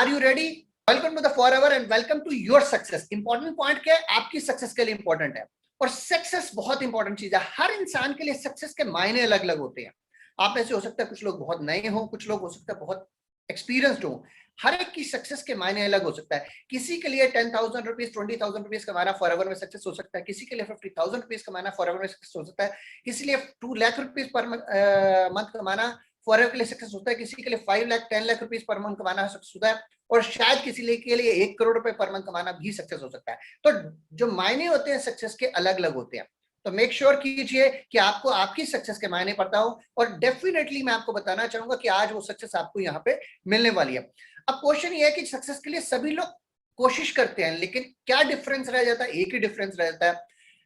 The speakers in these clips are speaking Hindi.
Are you ready? Welcome to the forever and welcome to your success. Important point क्या है? आपकी सक्सेस के लिए इंपॉर्टेंट है, और सक्सेस बहुत इंपॉर्टेंट चीज है। हर इंसान के लिए सक्सेस के मायने अलग अलग होते हैं। आप में से हो सकता है कुछ लोग बहुत नए हों, कुछ लोग हो सकता है बहुत एक्सपीरियंस्ड हो। हर एक की सक्सेस के मायने अलग हो सकता है। किसी के लिए 10,000 रुपीज 20,000 रुपीज कमाना फॉरएवर में सक्सेस हो सकता है, किसी के लिए 50,000 रुपीज कमाना फॉरएवर में सक्सेस हो सकता है, किसी लिए 2 लाख रुपीज पर मंथ कमाना फॉरएवर के लिए सक्सेस होता है, किसी के लिए 5 lakh 10 lakh rupees per month कमाना सक्सेस होता है, और शायद किसी के लिए 1 करोड़ रुपए पर मंथ कमाना भी सक्सेस हो सकता है। तो जो मायने होते हैं सक्सेस के अलग अलग होते हैं। तो मेक श्योर कीजिए कि आपको आपकी सक्सेस के मायने पता हो, और डेफिनेटली मैं आपको बताना चाहूंगा कि आज वो सक्सेस आपको यहाँ पे मिलने वाली है। अब क्वेश्चन ये है कि सक्सेस के लिए सभी लोग कोशिश करते हैं, लेकिन क्या डिफरेंस रह जाता है? एक ही डिफरेंस रह जाता है।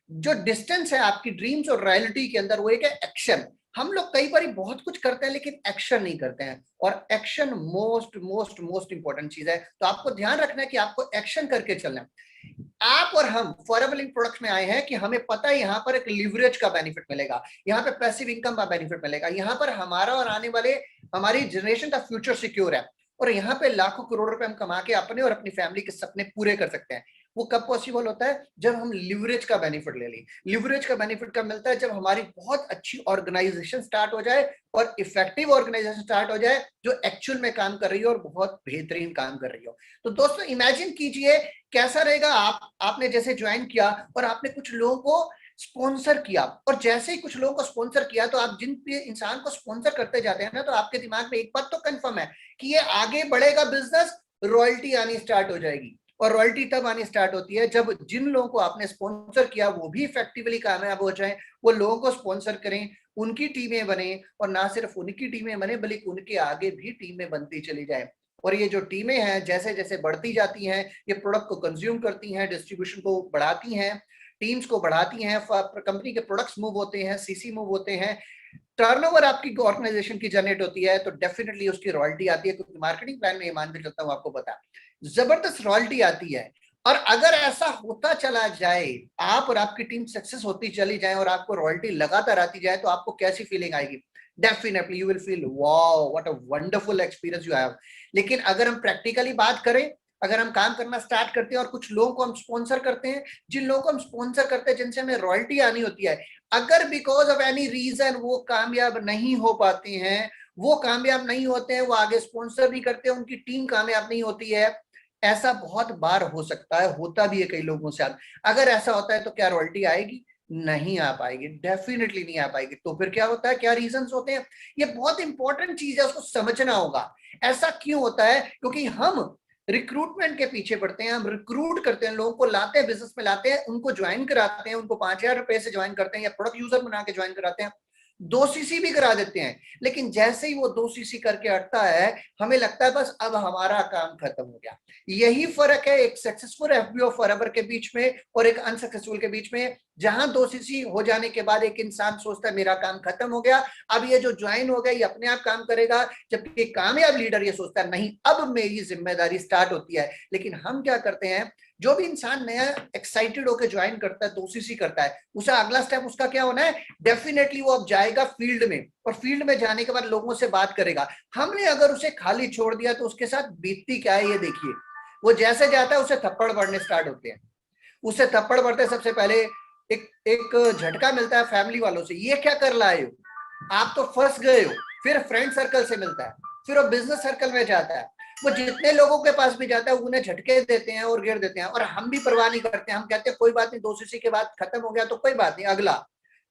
जो डिस्टेंस है आपकी ड्रीम्स और रियलिटी के अंदर, वो एक है एक्शन। हम लोग कई बार बहुत कुछ करते हैं लेकिन एक्शन नहीं करते हैं, और action most most most important चीज है। तो आपको ध्यान रखना है कि आपको एक्शन करके चलना है। आप और हम फॉरएवर लिंक प्रोडक्ट्स में आए हैं कि हमें पता है यहाँ पर एक लिवरेज का बेनिफिट मिलेगा, यहाँ पे पैसिव इनकम का बेनिफिट मिलेगा, यहाँ पर हमारा और आने वाले हमारी जनरेशन का फ्यूचर सिक्योर है, और यहाँ पे लाखों करोड़ रुपए हम कमा के अपने और अपनी फैमिली के सपने पूरे कर सकते हैं। वो कब पॉसिबल होता है? जब हम लिवरेज का बेनिफिट ले लें। लिवरेज का बेनिफिट कब मिलता है? जब हमारी बहुत अच्छी ऑर्गेनाइजेशन स्टार्ट हो जाए, और इफेक्टिव ऑर्गेनाइजेशन स्टार्ट हो जाए जो एक्चुअल में काम कर रही हो और बहुत बेहतरीन काम कर रही हो। तो दोस्तों इमेजिन कीजिए कैसा रहेगा आपने जैसे ज्वाइन किया और आपने कुछ लोगों को स्पॉन्सर किया, और जैसे ही कुछ लोगों को स्पॉन्सर किया तो आप जिन इंसान को स्पॉन्सर करते जाते हैं ना, तो आपके दिमाग में एक बात तो कंफर्म है कि ये आगे बढ़ेगा बिजनेस, रॉयल्टी आनी स्टार्ट हो जाएगी। और रॉयल्टी तब आनी स्टार्ट होती है जब जिन लोगों को आपने स्पॉन्सर किया वो भी इफेक्टिवली कामयाब हो जाए, वो लोगों को स्पॉन्सर करें, उनकी टीमें बने, और ना सिर्फ उनकी टीमें बने बल्कि उनके आगे भी टीमें बनती चली जाए। और ये जो टीमें हैं जैसे जैसे बढ़ती जाती हैं, ये प्रोडक्ट को कंज्यूम करती हैं, डिस्ट्रीब्यूशन को बढ़ाती हैं, टीम्स को बढ़ाती हैं, कंपनी के प्रोडक्ट्स मूव होते हैं, सीसी मूव होते हैं, टर्नओवर आपकी ऑर्गेनाइजेशन की जनरेट होती है, तो डेफिनेटली उसकी रॉयल्टी आती है। क्योंकि मार्केटिंग प्लान में ये मान के चलता हूं, आपको पता है जबरदस्त रॉयल्टी आती है। और अगर ऐसा होता चला जाए, आप और आपकी टीम सक्सेस होती चली जाए और आपको रॉयल्टी लगातार आती जाए, तो आपको कैसी फीलिंग आएगी? Definitely you will feel wow what a wonderful experience you have. लेकिन अगर हम प्रैक्टिकली बात करें, अगर हम काम करना स्टार्ट करते हैं और कुछ लोगों को हम स्पॉन्सर करते हैं, जिन लोगों को हम स्पॉन्सर करते हैं जिनसे हमें रॉयल्टी आनी होती है, अगर बिकॉज ऑफ एनी रीजन वो कामयाब नहीं हो पाते हैं, वो कामयाब नहीं होते हैं, वो आगे स्पॉन्सर नहीं करते, उनकी टीम कामयाब नहीं होती है, ऐसा बहुत बार हो सकता है, होता भी है कई लोगों से। अगर ऐसा होता है तो क्या रॉयल्टी आएगी? नहीं आ पाएगी, डेफिनेटली नहीं आ पाएगी। तो फिर क्या होता है, क्या रीजंस होते हैं? ये बहुत इंपॉर्टेंट चीज है, उसको समझना होगा। ऐसा क्यों होता है? क्योंकि हम रिक्रूटमेंट के पीछे पड़ते हैं, हम रिक्रूट करते हैं, लोगों को लाते हैं, बिजनेस में लाते हैं, उनको ज्वाइन कराते हैं, उनको 5,000 रुपए से ज्वाइन करते हैं या प्रोडक्ट यूजर बना के ज्वाइन कराते हैं, 2 सीसी भी करा देते हैं। लेकिन जैसे ही वो 2 सीसी करके हटता है, हमें लगता है बस अब हमारा काम खत्म हो गया। यही फर्क है एक सक्सेसफुल एफबीओ फॉरएवर के बीच में और एक अनसक्सेसफुल के बीच में। जहां 2 सीसी हो जाने के बाद एक इंसान सोचता है मेरा काम खत्म हो गया, अब ये जो ज्वाइन हो गया ये अपने आप काम करेगा, जबकि कामयाब लीडर ये सोचता है नहीं अब मेरी जिम्मेदारी स्टार्ट होती है। लेकिन हम क्या करते हैं, जो भी इंसान नया एक्साइटेड होकर ज्वाइन करता है, 2 सीसी करता है, उसे अगला स्टेप उसका क्या होना है? डेफिनेटली वो अब जाएगा फील्ड में, और फील्ड में जाने के बाद लोगों से बात करेगा। हमने अगर उसे खाली छोड़ दिया तो उसके साथ बीतती क्या है ये देखिए। वो जैसे जाता है उसे थप्पड़ पड़ने स्टार्ट होते हैं, उसे थप्पड़ पड़ते सबसे पहले एक एक झटका मिलता है फैमिली वालों से, ये क्या कर लाए हो, आप तो फंस गए हो। फिर फ्रेंड सर्कल से मिलता है, फिर वो बिजनेस सर्कल में जाता है, वो जितने लोगों के पास भी जाता है उन्हें झटके देते हैं और गिर देते हैं, और हम भी परवाह नहीं करते। हम कहते हैं कोई बात नहीं, 2 सीसी के बाद खत्म हो गया तो कोई बात नहीं, अगला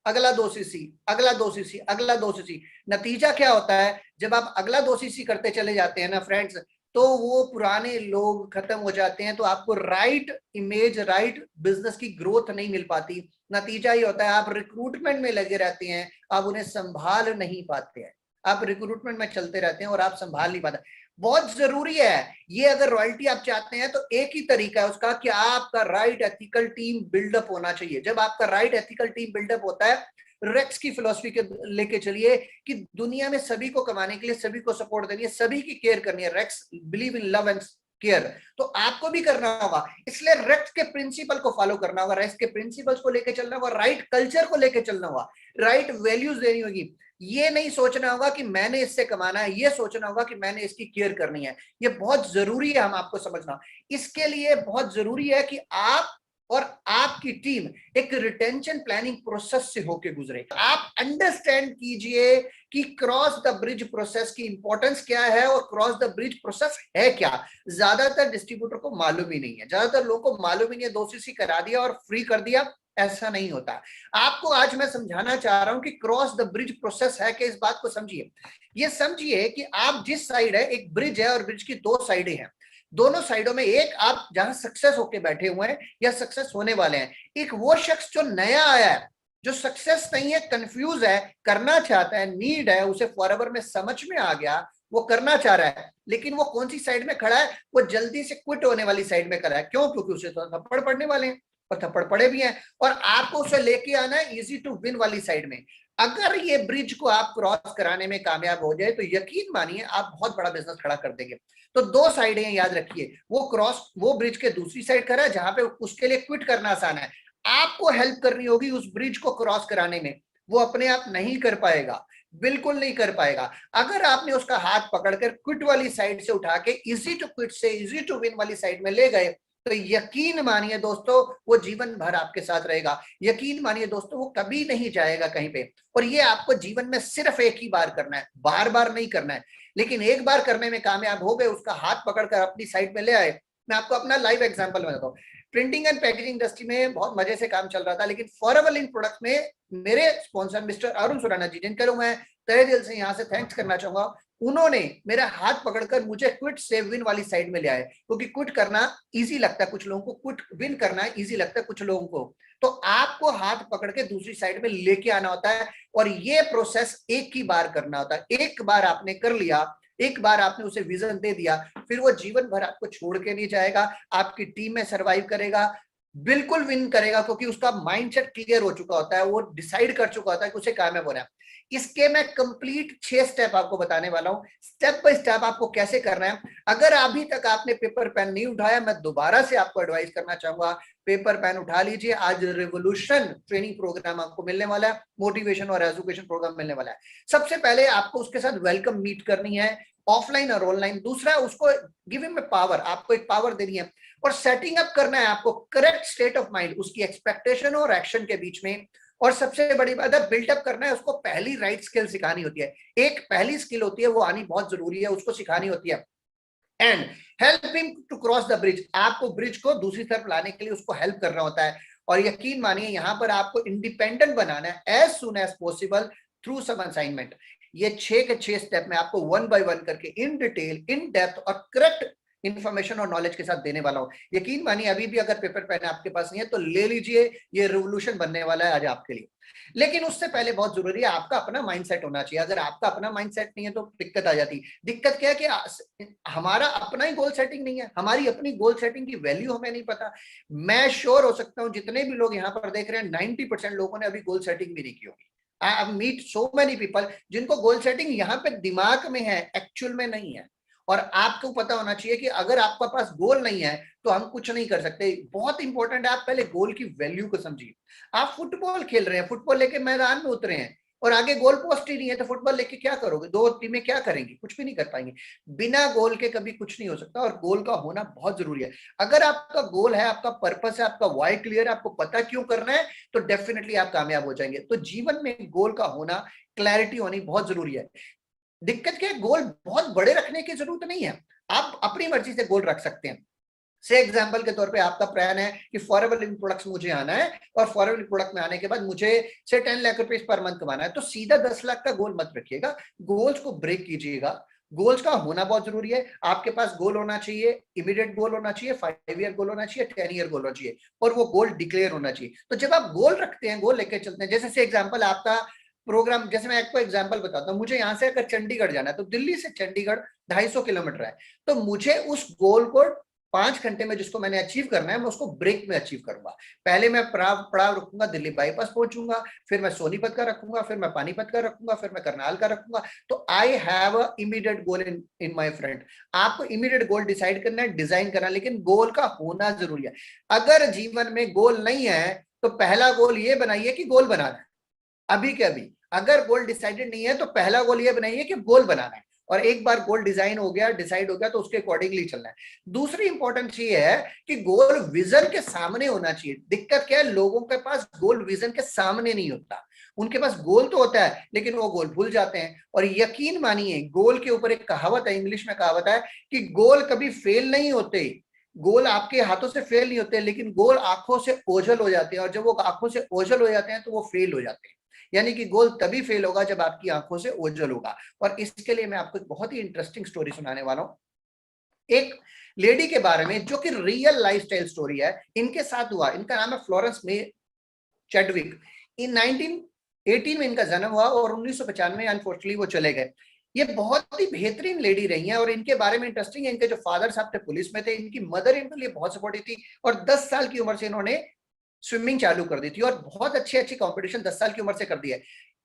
अगला 2 सीसी, अगला 2 सीसी, अगला 2 सीसी। नतीजा क्या होता है? जब आप अगला 2 सीसी करते चले जाते हैं ना फ्रेंड्स, तो वो पुराने लोग खत्म हो जाते हैं, तो आपको राइट इमेज, राइट बिजनेस की ग्रोथ नहीं मिल पाती। नतीजा ये होता है आप रिक्रूटमेंट में लगे रहते हैं, आप उन्हें संभाल नहीं पाते हैं, आप रिक्रूटमेंट में चलते रहते हैं और आप संभाल नहीं पाते। बहुत जरूरी है ये, अगर रॉयल्टी आप चाहते हैं तो एक ही तरीका है उसका कि आपका राइट एथिकल टीम बिल्डअप होना चाहिए। जब आपका राइट एथिकल टीम बिल्डअप होता है, रेक्स की फिलॉसफी के लेके चलिए कि दुनिया में सभी को कमाने के लिए, सभी को सपोर्ट देनी है, सभी की केयर करनी है। Rex believe in love and care, तो आपको भी करना होगा। इसलिए रेक्स के प्रिंसिपल को फॉलो करना होगा, रेक्स के प्रिंसिपल्स को लेकर चलना होगा, राइट कल्चर को लेकर चलना होगा, राइट वैल्यूज देनी होगी। ये नहीं सोचना होगा कि मैंने इससे कमाना है, ये सोचना होगा कि मैंने इसकी केयर करनी है। ये बहुत जरूरी है हम आपको समझना। इसके लिए बहुत जरूरी है कि आप और आपकी टीम एक रिटेंशन प्लानिंग प्रोसेस से होके गुजरे। आप अंडरस्टैंड कीजिए कि क्रॉस द ब्रिज प्रोसेस की इंपॉर्टेंस क्या है और क्रॉस द ब्रिज प्रोसेस है क्या। ज्यादातर डिस्ट्रीब्यूटर को मालूम ही नहीं है, ज्यादातर लोगों को मालूम ही नहीं है, 2cc करा दिया और फ्री कर दिया, ऐसा नहीं होता। आपको आज मैं समझाना चाह रहा हूं कि क्रॉस द ब्रिज प्रोसेस है कि इस बात को समझिए। ये समझिए कि आप जिस साइड है, एक ब्रिज है और ब्रिज की दो साइडें हैं। दोनों साइडों में एक आप जहां सक्सेस होके बैठे हुए हैं या सक्सेस होने वाले हैं, एक वो शख्स जो नया आया है, जो सक्सेस नहीं है, कंफ्यूज है, करना चाहता है, नीड है, उसे फॉरएवर में समझ में आ गया, वो करना चाह रहा है, लेकिन वो कौन सी साइड में खड़ा है? वो जल्दी से क्विट होने वाली साइड में खड़ा है। क्यों? क्योंकि उसे तो थप्पड़ पड़ने वाले हैं और थप्पड़ पड़े भी हैं, और आपको उसे लेके आना है इजी टू विन वाली साइड में। अगर ये ब्रिज को आप क्रॉस कराने में कामयाब हो जाए तो यकीन मानिए आप बहुत बड़ा बिजनेस खड़ा कर देंगे। तो दो साइडें याद रखिए, वो ब्रिज के दूसरी साइड खड़ा है जहां पे उसके लिए क्विट करना आसान है। आपको हेल्प करनी होगी उस ब्रिज को क्रॉस कराने में। वो अपने आप नहीं कर पाएगा, बिल्कुल नहीं कर पाएगा। अगर आपने उसका हाथ पकड़कर क्विट वाली साइड से उठा के इजी टू क्विट से इजी टू विन वाली साइड में ले गए तो यकीन मानिए दोस्तों वो जीवन भर आपके साथ रहेगा। यकीन मानिए दोस्तों वो कभी नहीं जाएगा कहीं पे। और ये आपको जीवन में सिर्फ एक ही बार करना है, बार बार नहीं करना है। लेकिन एक बार करने में कामयाब हो गए, उसका हाथ पकड़कर अपनी साइड में ले आए। मैं आपको अपना लाइव एग्जांपल बताता हूँ। प्रिंटिंग एंड पैकेजिंग इंडस्ट्री में बहुत मजे से काम चल रहा था, लेकिन फॉरएवर लिंक प्रोडक्ट में मेरे स्पॉन्सर मिस्टर अरुण सुराना जी, जिनका मैं तहे दिल से यहाँ से थैंक्स करना चाहूंगा, उन्होंने मेरा हाथ पकड़कर मुझे क्विट से विन वाली साइड में ले आए। क्योंकि क्विट करना इजी लगता है कुछ लोगों को, क्विट विन करना इजी लगता है कुछ लोगों को। तो आपको हाथ पकड़ के दूसरी साइड में लेके आना होता है, और ये प्रोसेस एक ही बार करना होता है। एक बार आपने कर लिया, एक बार आपने उसे विजन दे दिया, फिर वो जीवन भर आपको छोड़ के नहीं जाएगा, आपकी टीम में सरवाइव करेगा, बिल्कुल विन करेगा, क्योंकि उसका माइंडसेट क्लियर हो चुका होता है, वो डिसाइड कर चुका होता है कि उसे कामयाब होना है। इसके मैं कंप्लीट 6 स्टेप आपको बताने वाला हूं, स्टेप बाय स्टेप आपको कैसे करना है। अगर अभी तक आपने पेपर पेन नहीं उठाया, मैं दोबारा से आपको एडवाइस करना चाहूंगा, पेपर पेन उठा लीजिए। आज रिवोल्यूशन ट्रेनिंग प्रोग्राम आपको मिलने वाला है, मोटिवेशन और एजुकेशन प्रोग्राम मिलने वाला है। सबसे पहले आपको उसके साथ वेलकम मीट करनी है, ऑफलाइन और ऑनलाइन। दूसरा, उसको गिव हिम पावर, आपको एक पावर देनी है, और सेटिंग अप करना है आपको करेक्ट स्टेट ऑफ माइंड उसकी एक्सपेक्टेशन और एक्शन के बीच में। और सबसे बड़ी बात है, बिल्डअप करना है उसको, पहली राइट स्किल सिखानी होती है। एक पहली स्किल होती है, वो आनी बहुत जरूरी है, उसको सिखानी होती है। And help him to cross the bridge, आपको ब्रिज को दूसरी तरफ लाने के लिए उसको हेल्प करना होता है। और यकीन मानिए यहां पर आपको इंडिपेंडेंट बनाना है as soon as possible through some assignment. ये 6 के 6 स्टेप में आपको 1 बाय 1 करके इन डिटेल, इन डेप्थ और करेक्ट इंफॉर्मेशन और नॉलेज के साथ देने वाला हूं। यकीन मानिए अभी भी अगर पेपर पेन आपके पास नहीं है तो ले लीजिए, ये रिवोल्यूशन बनने वाला है आज आपके लिए। लेकिन उससे पहले बहुत जरूरी है आपका अपना माइंडसेट होना चाहिए। अगर आपका अपना माइंडसेट नहीं है तो दिक्कत आ जाती। दिक्कत क्या है कि हमारा अपना ही गोल सेटिंग नहीं है, हमारी अपनी गोल सेटिंग की वैल्यू हमें नहीं पता। मैं श्योर हो सकता हूं जितने भी लोग यहाँ पर देख रहे हैं 90% लोगों ने अभी गोल सेटिंग भी नहीं की होगी। I meet so many people जिनको गोल सेटिंग यहाँ पे दिमाग में है, एक्चुअल में नहीं है। और आपको पता होना चाहिए कि अगर आपके पास गोल नहीं है तो हम कुछ नहीं कर सकते। बहुत इंपॉर्टेंट है, आप पहले गोल की वैल्यू को समझिए। आप फुटबॉल खेल रहे हैं, फुटबॉल लेके मैदान में उतरे हैं और आगे गोल पोस्ट ही नहीं है, तो फुटबॉल लेके क्या करोगे? दो टीमें क्या करेंगी? कुछ भी नहीं कर पाएंगे। बिना गोल के कभी कुछ नहीं हो सकता, और गोल का होना बहुत जरूरी है। अगर आपका गोल है, आपका पर्पस है, आपका वाई क्लियर है, आपको पता क्यों करना है, तो डेफिनेटली आप कामयाब हो जाएंगे। तो जीवन में गोल का होना, क्लैरिटी होनी बहुत जरूरी है। दिक्कत क्या है, गोल बहुत बड़े रखने की जरूरत नहीं है, आप अपनी मर्जी से गोल रख सकते हैं। से एग्जांपल के तौर पे आपका प्लान है कि फॉरएवर लिविंग प्रोडक्ट्स मुझे आना है, और फॉरएवर लिविंग प्रोडक्ट में आने के बाद मुझे से 10 लाख रुपए पर मंथ कमाना है, तो सीधा 10 लाख का गोल मत रखिएगा, गोल्स को ब्रेक कीजिएगा। गोल्स का होना बहुत जरूरी है। आपके पास गोल होना चाहिए, इमीडिएट गोल होना चाहिए, 5 ईयर गोल होना चाहिए, 10 ईयर गोल होना चाहिए, और वो गोल डिक्लेयर होना चाहिए। तो जब आप गोल रखते हैं, गोल लेके चलते हैं, जैसे से एग्जाम्पल आपका प्रोग्राम, जैसे मैं आपको एग्जांपल बताता हूँ, मुझे यहाँ से अगर चंडीगढ़ जाना है तो दिल्ली से चंडीगढ़ 250 किलोमीटर है, तो मुझे उस गोल को 5 घंटे में जिसको मैंने अचीव करना है, मैं उसको ब्रेक में अचीव करूंगा। पहले मैं पड़ाव रखूंगा, दिल्ली बाईपास पहुंचूंगा, फिर मैं सोनीपत का रखूंगा, फिर मैं पानीपत का रखूंगा, फिर मैं करनाल का रखूंगा। तो I have a immediate goal in my front. आपको इमीडिएट गोल डिसाइड करना है, डिजाइन करना, लेकिन गोल का होना जरूरी है। अगर जीवन में गोल नहीं है तो पहला गोल ये बनाइए कि गोल बनाना है, अभी के अभी। अगर गोल डिसाइडेड नहीं है तो पहला गोल ये बनाइए कि गोल बनाना है, और एक बार गोल डिजाइन हो गया, डिसाइड हो गया, तो उसके अकॉर्डिंगली चलना है। दूसरी इंपॉर्टेंट चीज है कि गोल विजन के सामने होना चाहिए। दिक्कत क्या है, लोगों के पास गोल विजन के सामने नहीं होता, उनके पास गोल तो होता है लेकिन वो गोल भूल जाते हैं। और यकीन मानिए, गोल के ऊपर एक कहावत है, इंग्लिश में कहावत है कि गोल कभी फेल नहीं होते, गोल आपके हाथों से फेल नहीं होते, लेकिन गोल आंखों से ओझल हो जाते हैं, और जब वो आंखों से ओझल हो जाते हैं तो वो फेल हो जाते हैं। यानी कि गोल तभी फेल होगा जब आपकी आंखों से ओझल होगा। और इसके लिए मैं आपको एक बहुत ही इंटरेस्टिंग स्टोरी सुनाने वाला हूं, एक लेडी के बारे में जो कि रियल लाइफस्टाइल स्टोरी है, इनके साथ हुआ। इनका नाम है फ्लोरेंस मे चैडविक। इन 1918 में इनका जन्म हुआ और 1995 में अनफॉर्चुनेटली वो चले गए। ये बहुत ही बेहतरीन लेडी रही हैं, और इनके बारे में इंटरेस्टिंग है, इनके जो फादर साहब थे पुलिस में थे, इनकी मदर इनके लिए बहुत सपोर्टिव थी, और 10 साल की उम्र से इन्होंने स्विमिंग चालू कर दी थी, और बहुत अच्छी अच्छी कंपटीशन 10 साल की उम्र से कर दी है।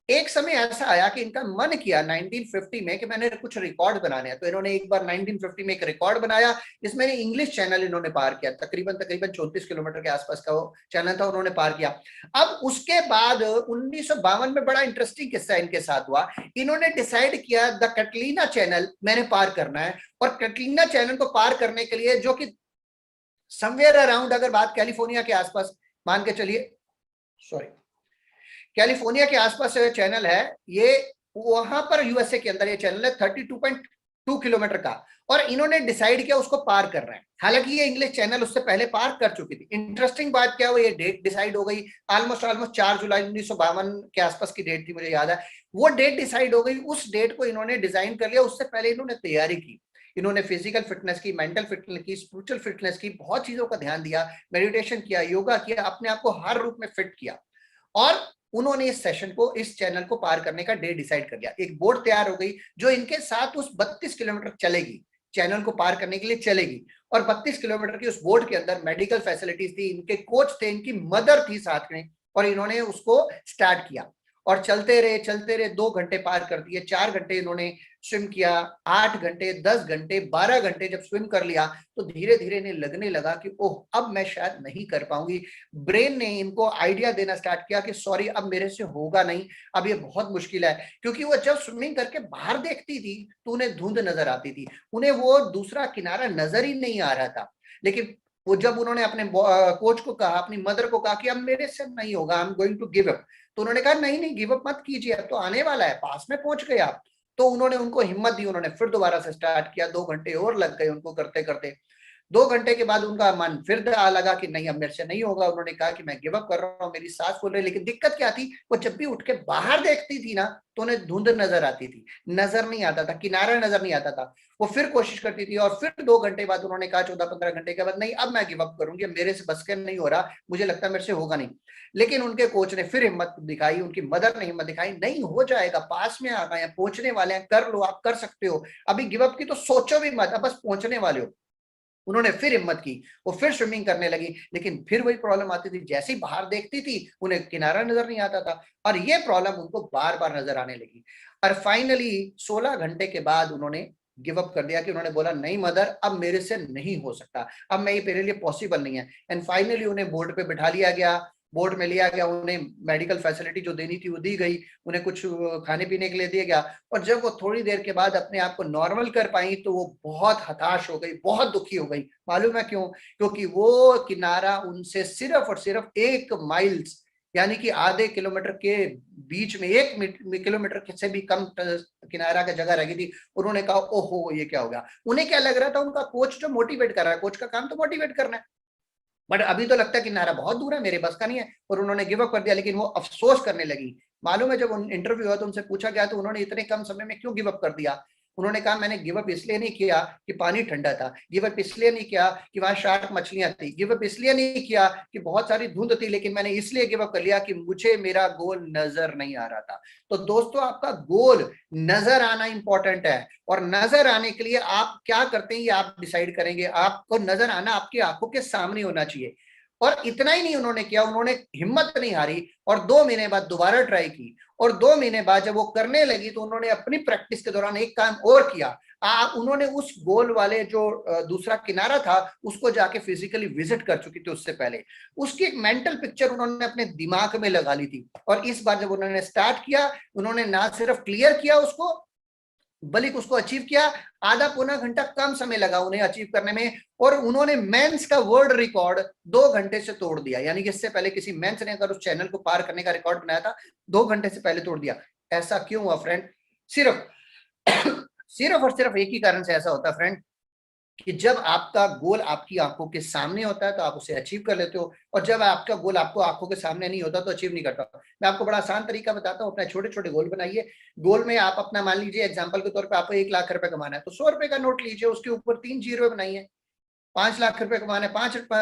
एक समय ऐसा आया कि इनका मन किया 1950 में कि मैंने कुछ रिकॉर्ड बनाने हैं, तो इन्होंने एक बार 1950 में एक रिकॉर्ड बनाया जिसमें इंग्लिश चैनल इन्होंने पार किया, तकरीबन 34 किलोमीटर के आसपास का वो चैनल था, उन्होंने पार किया। अब उसके बाद 1952 में बड़ा इंटरेस्टिंग किस्सा इनके साथ हुआ। इन्होंने डिसाइड किया द कैटलीना चैनल मैंने पार करना है, और कैटलीना चैनल को पार करने के लिए, जो कि समवेयर अराउंड, अगर बात कैलिफोर्निया के आसपास मान के चलिए, सॉरी कैलिफोर्निया के आसपास चैनल है ये, वहां पर यूएसए के अंदर ये चैनल है 32.2 किलोमीटर का, और इन्होंने डिसाइड किया उसको पार कर रहे हैं। हालांकि ये इंग्लिश चैनल उससे पहले पार कर चुकी थी। इंटरेस्टिंग बात क्या हुई, ये डेट डिसाइड हो गई, ऑलमोस्ट 4 जुलाई 1952 के आसपास की डेट थी, मुझे याद है। वो डेट डिसाइड हो गई, उस डेट को इन्होंने डिजाइन कर लिया, उससे पहले इन्होंने तैयारी की। इन्होंने फिजिकल फिटनेस की, मेंटल फिटनेस की, स्पिरिचुअल फिटनेस की, बहुत चीजों का ध्यान दिया, मेडिटेशन किया, योगा किया, अपने आप को हर रूप में फिट किया, और उन्होंने इस सेशन को, इस चैनल को पार करने का डे डिसाइड कर लिया। एक बोट तैयार हो गई जो इनके साथ उस 32 किलोमीटर चलेगी, चैनल को पार करने के लिए चलेगी। और 32 किलोमीटर की उस बोट के अंदर मेडिकल फैसिलिटीज थी, इनके कोच थे, इनकी मदर थी साथ में, और इन्होंने उसको स्टार्ट किया और चलते रहे। 2 घंटे पार कर दिए, 4 घंटे इन्होंने स्विम किया, 8 घंटे, 10 घंटे, 12 घंटे जब स्विम कर लिया तो धीरे धीरे इन्हें लगने लगा कि ओह अब मैं शायद नहीं कर पाऊंगी। ब्रेन ने इनको आइडिया देना स्टार्ट किया कि सॉरी अब मेरे से होगा नहीं, अब ये बहुत मुश्किल है। क्योंकि वो जब स्विमिंग करके बाहर देखती थी तो उन्हें धुंध नजर आती थी, उन्हें वो दूसरा किनारा नजर ही नहीं आ रहा था। लेकिन वो जब उन्होंने अपने कोच को कहा, अपनी मदर को कहा कि अब मेरे से नहीं होगा, I am going to give up, तो उन्होंने कहा नहीं नहीं गिव अप मत कीजिए, अब तो आने वाला है, पास में पहुंच गए आप। तो उन्होंने उनको हिम्मत दी, उन्होंने फिर दोबारा से स्टार्ट किया, 2 घंटे और लग गए उनको करते करते। 2 घंटे के बाद उनका मन फिर लगा कि नहीं अब मेरे से नहीं होगा, उन्होंने कहा कि मैं गिव अप कर रहा हूँ, मेरी सांस फूल रही। लेकिन दिक्कत क्या थी, वो जब भी उठ के बाहर देखती थी ना तो उन्हें धुंध नजर आती थी, नजर नहीं आता था, किनारा नजर नहीं आता था। वो फिर कोशिश करती थी, और फिर 2 घंटे बाद उन्होंने कहा, 14-15 घंटे के बाद, नहीं अब मैं गिव अप करूंगी, अब मेरे से बस के नहीं हो रहा, मुझे लगता है मेरे से होगा नहीं। लेकिन उनके कोच ने फिर हिम्मत दिखाई, उनकी मदर ने हिम्मत दिखाई, नहीं हो जाएगा, पास में आ गए हैं, पहुंचने वाले हैं, कर लो, आप कर सकते हो, अभी गिव अप की तो सोचो भी मत, अब बस पहुंचने वाले हो। उन्होंने फिर हिम्मत की, वो फिर स्विमिंग करने लगी, लेकिन फिर वही प्रॉब्लम आती थी, जैसे ही बाहर देखती थी उन्हें किनारा नजर नहीं आता था, और ये प्रॉब्लम उनको बार बार नजर आने लगी। और फाइनली 16 घंटे के बाद उन्होंने गिव अप कर दिया, कि उन्होंने बोला नहीं मदर अब मेरे से नहीं हो सकता, अब मैं ये मेरे लिए पॉसिबल नहीं है। एंड फाइनली उन्हें बोर्ड पे बिठा लिया गया, बोर्ड में लिया गया, उन्हें मेडिकल फैसिलिटी जो देनी थी वो दी गई, उन्हें कुछ खाने पीने के लिए दिया गया। और जब वो थोड़ी देर के बाद अपने आप को नॉर्मल कर पाई तो वो बहुत हताश हो गई, बहुत दुखी हो गई। मालूम है क्यों? क्योंकि वो किनारा उनसे सिर्फ और सिर्फ 1 माइल्स यानी कि आधे किलोमीटर के बीच में, 1 किलोमीटर से भी कम किनारा का जगह रह गई थी। उन्होंने कहा ओहो ये क्या हो गया। उन्हें क्या लग रहा था, उनका कोच जो मोटिवेट कर रहा है, कोच का काम तो मोटिवेट करना है, बट अभी तो लगता है कि नारा बहुत दूर है, मेरे बस का नहीं है, और उन्होंने गिव अप कर दिया। लेकिन वो अफसोस करने लगी। मालूम है जब इंटरव्यू हुआ तो उनसे पूछा गया तो उन्होंने इतने कम समय में क्यों गिव अप कर दिया। उन्होंने कहा मैंने गिव अप इसलिए नहीं किया कि पानी ठंडा था, गिव अप इसलिए नहीं किया कि वहां शार्क मछलियां थी, गिव अप इसलिए नहीं किया कि बहुत सारी धुंध थी, लेकिन मैंने इसलिए गिव अप कर लिया कि मुझे मेरा गोल नजर नहीं आ रहा था। तो दोस्तों आपका गोल नजर आना इंपॉर्टेंट है, और नजर आने के लिए आप क्या करते हैं ये आप डिसाइड करेंगे। आपको नजर आना आपकी आंखों के सामने होना चाहिए। और इतना ही नहीं उन्होंने किया, उन्होंने हिम्मत नहीं हारी और 2 महीने बाद दोबारा ट्राई की, और 2 महीने बाद जब वो करने लगी तो उन्होंने अपनी प्रैक्टिस के दौरान एक काम और किया। उन्होंने उस गोल वाले जो दूसरा किनारा था उसको जाके फिजिकली विजिट कर चुकी थी उससे पहले। उसकी एक मेंटल पिक्चर उन्होंने अपने दिमाग में लगा ली थी, और इस बार जब उन्होंने स्टार्ट किया, उन्होंने ना सिर्फ क्लियर किया उसको, बल्कि उसको अचीव किया। आधा पौना घंटा कम समय लगा उन्हें अचीव करने में, और उन्होंने मेंस का वर्ल्ड रिकॉर्ड 2 घंटे से तोड़ दिया। यानी कि इससे पहले किसी मेंस ने अगर उस चैनल को पार करने का रिकॉर्ड बनाया था, 2 घंटे से पहले तोड़ दिया। ऐसा क्यों हुआ फ्रेंड? सिर्फ सिर्फ और सिर्फ एक ही कारण से ऐसा होता है फ्रेंड, कि जब आपका गोल आपकी आंखों के सामने होता है तो आप उसे अचीव कर लेते हो, और जब आपका गोल आपको आंखों के सामने नहीं होता तो अचीव नहीं करता। मैं आपको बड़ा आसान तरीका बताता हूँ, अपने छोटे छोटे गोल बनाइए। गोल में आप अपना मान लीजिए एग्जांपल के तौर पे आपको 1 लाख रुपए कमाना है, तो 100 रुपए का नोट लीजिए, उसके ऊपर 3 जीरो बनाइए। 5 लाख रुपए कमाना है,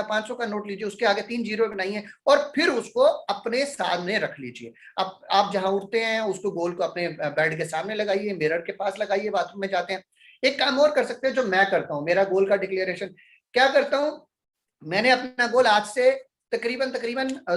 500 का नोट लीजिए, उसके आगे 3 जीरो बनाइए, और फिर उसको अपने सामने रख लीजिए। अब आप जहां उठते हैं उसको गोल को अपने बेड के सामने लगाइए, मिरर के पास लगाइए, बाथरूम में जाते हैं। एक काम और कर सकते हैं जो मैं करता हूं, मेरा गोल का डिक्लेरेशन क्या करता हूं, मैंने अपना गोल आज से तकरीबन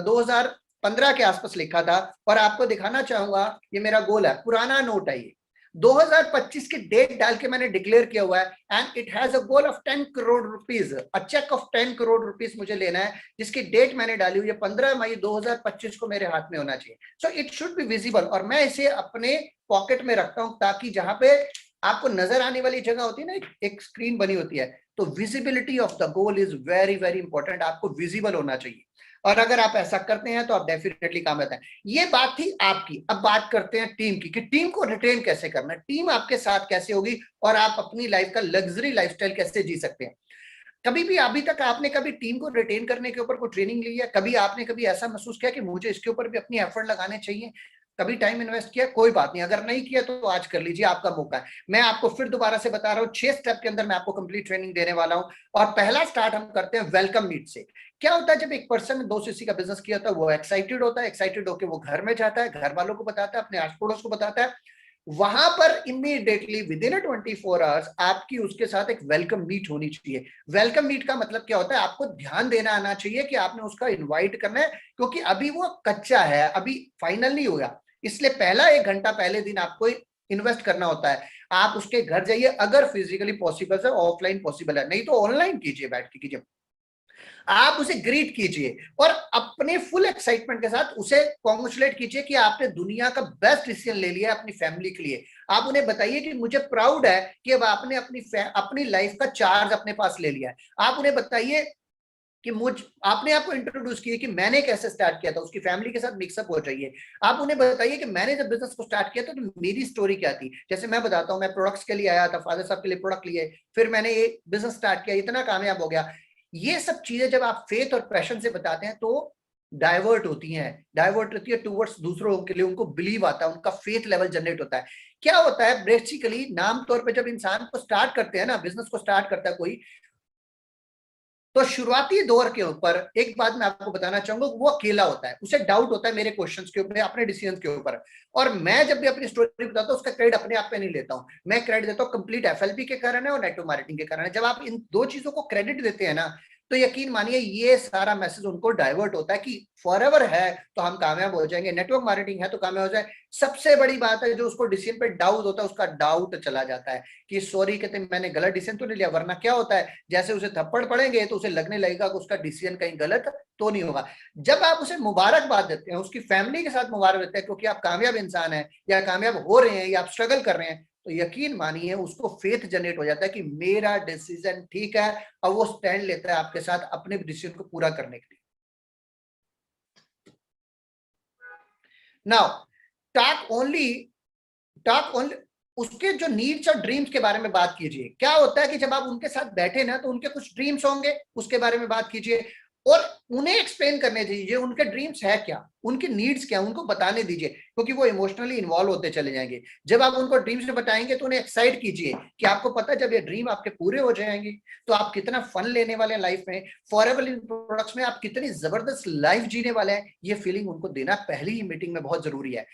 2015 के आसपास लिखा था, और आपको दिखाना चाहूंगा, ये मेरा गोल है, पुराना नोट है ये, 2025 की डेट डाल के मैंने डिक्लेयर किया हुआ है, and it has a goal of 10 crore rupees, a cheque of 10 crore rupees मुझे लेना है, जिसकी डेट मैंने डाली हुई है 15 मई 2025 को मेरे हाथ में होना चाहिए। So it should be visible, और मैं इसे अपने पॉकेट में रखता हूं, ताकि जहां पे आपको नजर आने वाली जगह होती है ना, एक स्क्रीन बनी होती है, तो visibility of the goal is very very important, आपको विजिबल होना चाहिए। और अगर आप ऐसा करते हैं तो आप डेफिनेटली कामयाब हैं। ये बात थी आपकी। अब बात करते हैं टीम की, कि टीम को रिटेन कैसे करना है, टीम आपके साथ कैसे होगी, और आप अपनी लाइफ का लग्जरी लाइफस्टाइल कैसे जी सकते हैं। कभी भी अभी तक आपने कभी टीम को रिटेन करने के ऊपर कोई ट्रेनिंग ली है? कभी आपने कभी ऐसा महसूस किया कि मुझे इसके ऊपर भी अपनी एफर्ट लगाने चाहिए? कभी टाइम इन्वेस्ट किया? कोई बात नहीं, अगर नहीं किया तो आज कर लीजिए, आपका मौका है। मैं आपको फिर दोबारा से बता रहा हूँ, 6 स्टेप के अंदर मैं आपको कंप्लीट ट्रेनिंग देने वाला हूँ। और पहला स्टार्ट हम करते हैं वेलकम मीट से। क्या होता है, जब एक पर्सन ने 2 सीसी का बिजनेस किया था, वो एक्साइटेड होता है, एक्साइटेड होकर वो घर में जाता है, घर वालों को बताता है, अपने आस पड़ोस को बताता है। वहां पर इमीडिएटली विद इन 24 आवर्स आपकी उसके साथ एक वेलकम मीट होनी चाहिए। वेलकम मीट का मतलब क्या होता है, आपको ध्यान देना आना चाहिए कि आपने उसका इनवाइट करना है, क्योंकि अभी वो कच्चा है, अभी फाइनल नहीं हुआ, इसलिए पहला 1 घंटा पहले दिन आपको इन्वेस्ट करना होता है। आप उसके घर जाइए, अगर फिजिकली पॉसिबल है, ऑफलाइन पॉसिबल है, नहीं तो ऑनलाइन कीजिए, बैठ के कीजिए। आप उसे ग्रीट कीजिए और अपने फुल एक्साइटमेंट के साथ उसे कॉन्ग्रेचुलेट कीजिए कि आपने दुनिया का बेस्ट डिसीजन ले लिया अपनी फैमिली के लिए। आप उन्हें बताइए कि मुझे प्राउड है कि अब आपने अपनी लाइफ का चार्ज अपने पास ले लिया है। आप उन्हें बताइए कि आपने आपको इंट्रोड्यूस किया कि मैंने कैसे स्टार्ट किया था, उसकी फैमिली के साथ मिक्सअप हो जाइए। आप उन्हें बताइए कि मैंने जब बिजनेस को स्टार्ट किया था तो मेरी स्टोरी क्या थी। जैसे मैं बताता हूँ, मैं प्रोडक्ट्स के लिए आया था, फादर साहब के लिए प्रोडक्ट लिए, फिर मैंने ये बिजनेस स्टार्ट किया, इतना कामयाब हो गया। ये सब चीजें जब आप फेथ और पैशन से बताते हैं तो डाइवर्ट होती है टूवर्ड्स दूसरों के लिए, उनको बिलीव आता है, उनका फेथ लेवल जनरेट होता है। क्या होता है बेसिकली, नाम तौर पे जब इंसान को स्टार्ट करते हैं ना, बिजनेस को स्टार्ट करता है कोई, तो शुरुआती दौर के ऊपर एक बात मैं आपको बताना चाहूंगा, वो अकेला होता है, उसे डाउट होता है मेरे क्वेश्चंस के ऊपर, अपने डिसीजन के ऊपर। और मैं जब भी अपनी स्टोरी बताता हूँ उसका क्रेडिट अपने आप पे नहीं लेता हूँ, मैं क्रेडिट देता हूँ कंप्लीट एफएलपी के कारण है और नेटवर्क मार्केटिंग के कारण है। जब आप इन 2 चीजों को क्रेडिट देते हैं ना, तो यकीन मानिए ये सारा मैसेज उनको डाइवर्ट होता है कि फॉरएवर है तो हम कामयाब हो जाएंगे, नेटवर्क मार्केटिंग है तो कामयाब हो जाए। सबसे बड़ी बात है, जो उसको डिसीजन पे डाउट होता है उसका डाउट चला जाता है कि सॉरी कहते मैंने गलत डिसीजन तो नहीं लिया। वरना क्या होता है, जैसे उसे थप्पड़ पड़ेंगे तो उसे लगने लगेगा कि उसका डिसीजन कहीं गलत तो नहीं होगा। जब आप उसे मुबारकबाद देते हैं, उसकी फैमिली के साथ मुबारक देते हैं क्योंकि आप कामयाब इंसान हैं या कामयाब हो रहे हैं या आप स्ट्रगल कर रहे हैं, तो यकीन मानिए उसको फेथ जनरेट हो जाता है कि मेरा डिसीजन ठीक है, और वो स्टैंड लेता है आपके साथ अपने डिसीजन को पूरा करने के लिए। नाउ टॉक ओनली उसके जो नीड्स और ड्रीम्स के बारे में बात कीजिए। क्या होता है कि जब आप उनके साथ बैठे ना, तो उनके कुछ ड्रीम्स होंगे, उसके बारे में बात कीजिए और उन्हें एक्सप्लेन करने दीजिए उनके ड्रीम्स है क्या, उनके नीड्स क्या, उनको बताने दीजिए, क्योंकि वो इमोशनली इन्वॉल्व होते चले जाएंगे। जब आप उनको ड्रीम्स में बताएंगे तो उन्हें एक्साइट कीजिए कि आपको पता है जब ये ड्रीम आपके पूरे हो जाएंगे तो आप कितना फन लेने वाले हैं लाइफ में, फॉरएवर इन प्रोडक्ट्स में आप कितनी जबरदस्त लाइफ जीने वाले हैं। ये फीलिंग उनको देना पहली ही मीटिंग में बहुत जरूरी है।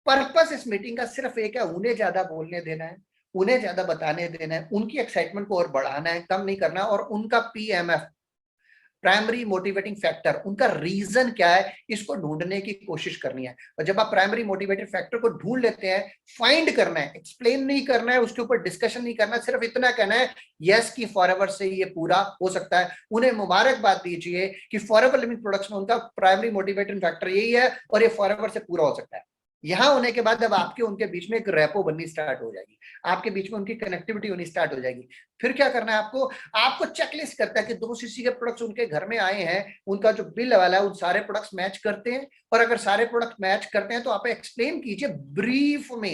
पर्पस इस मीटिंग का सिर्फ एक है, उन्हें ज्यादा बोलने देना है, उन्हें ज्यादा बताने देना है, उनकी एक्साइटमेंट को और बढ़ाना है, कम नहीं करना। और उनका पीएमएफ, प्राइमरी मोटिवेटिंग फैक्टर, उनका रीजन क्या है, इसको ढूंढने की कोशिश करनी है। और जब आप प्राइमरी मोटिवेटिंग फैक्टर को ढूंढ लेते हैं, फाइंड करना है, एक्सप्लेन नहीं करना है, उसके ऊपर डिस्कशन नहीं करना, सिर्फ इतना कहना है यस कि फॉरएवर से ये पूरा हो सकता है। उन्हें मुबारकबाद दीजिए कि फॉरएवर लिविंग प्रोडक्ट्स में उनका प्राइमरी मोटिवेटिंग फैक्टर यही है और ये फॉरएवर से पूरा हो सकता है। यहां होने के बाद अब आपके उनके बीच में एक रैपो बननी स्टार्ट हो जाएगी, आपके बीच में उनकी कनेक्टिविटी होनी स्टार्ट हो जाएगी। फिर क्या करना है आपको, आपको चेकलिस्ट करता है कि 2 सीसी के प्रोडक्ट्स उनके घर में आए हैं, उनका जो बिल वाला है उन सारे प्रोडक्ट्स मैच करते हैं, और अगर सारे प्रोडक्ट मैच करते हैं तो आप एक्सप्लेन कीजिए ब्रीफ में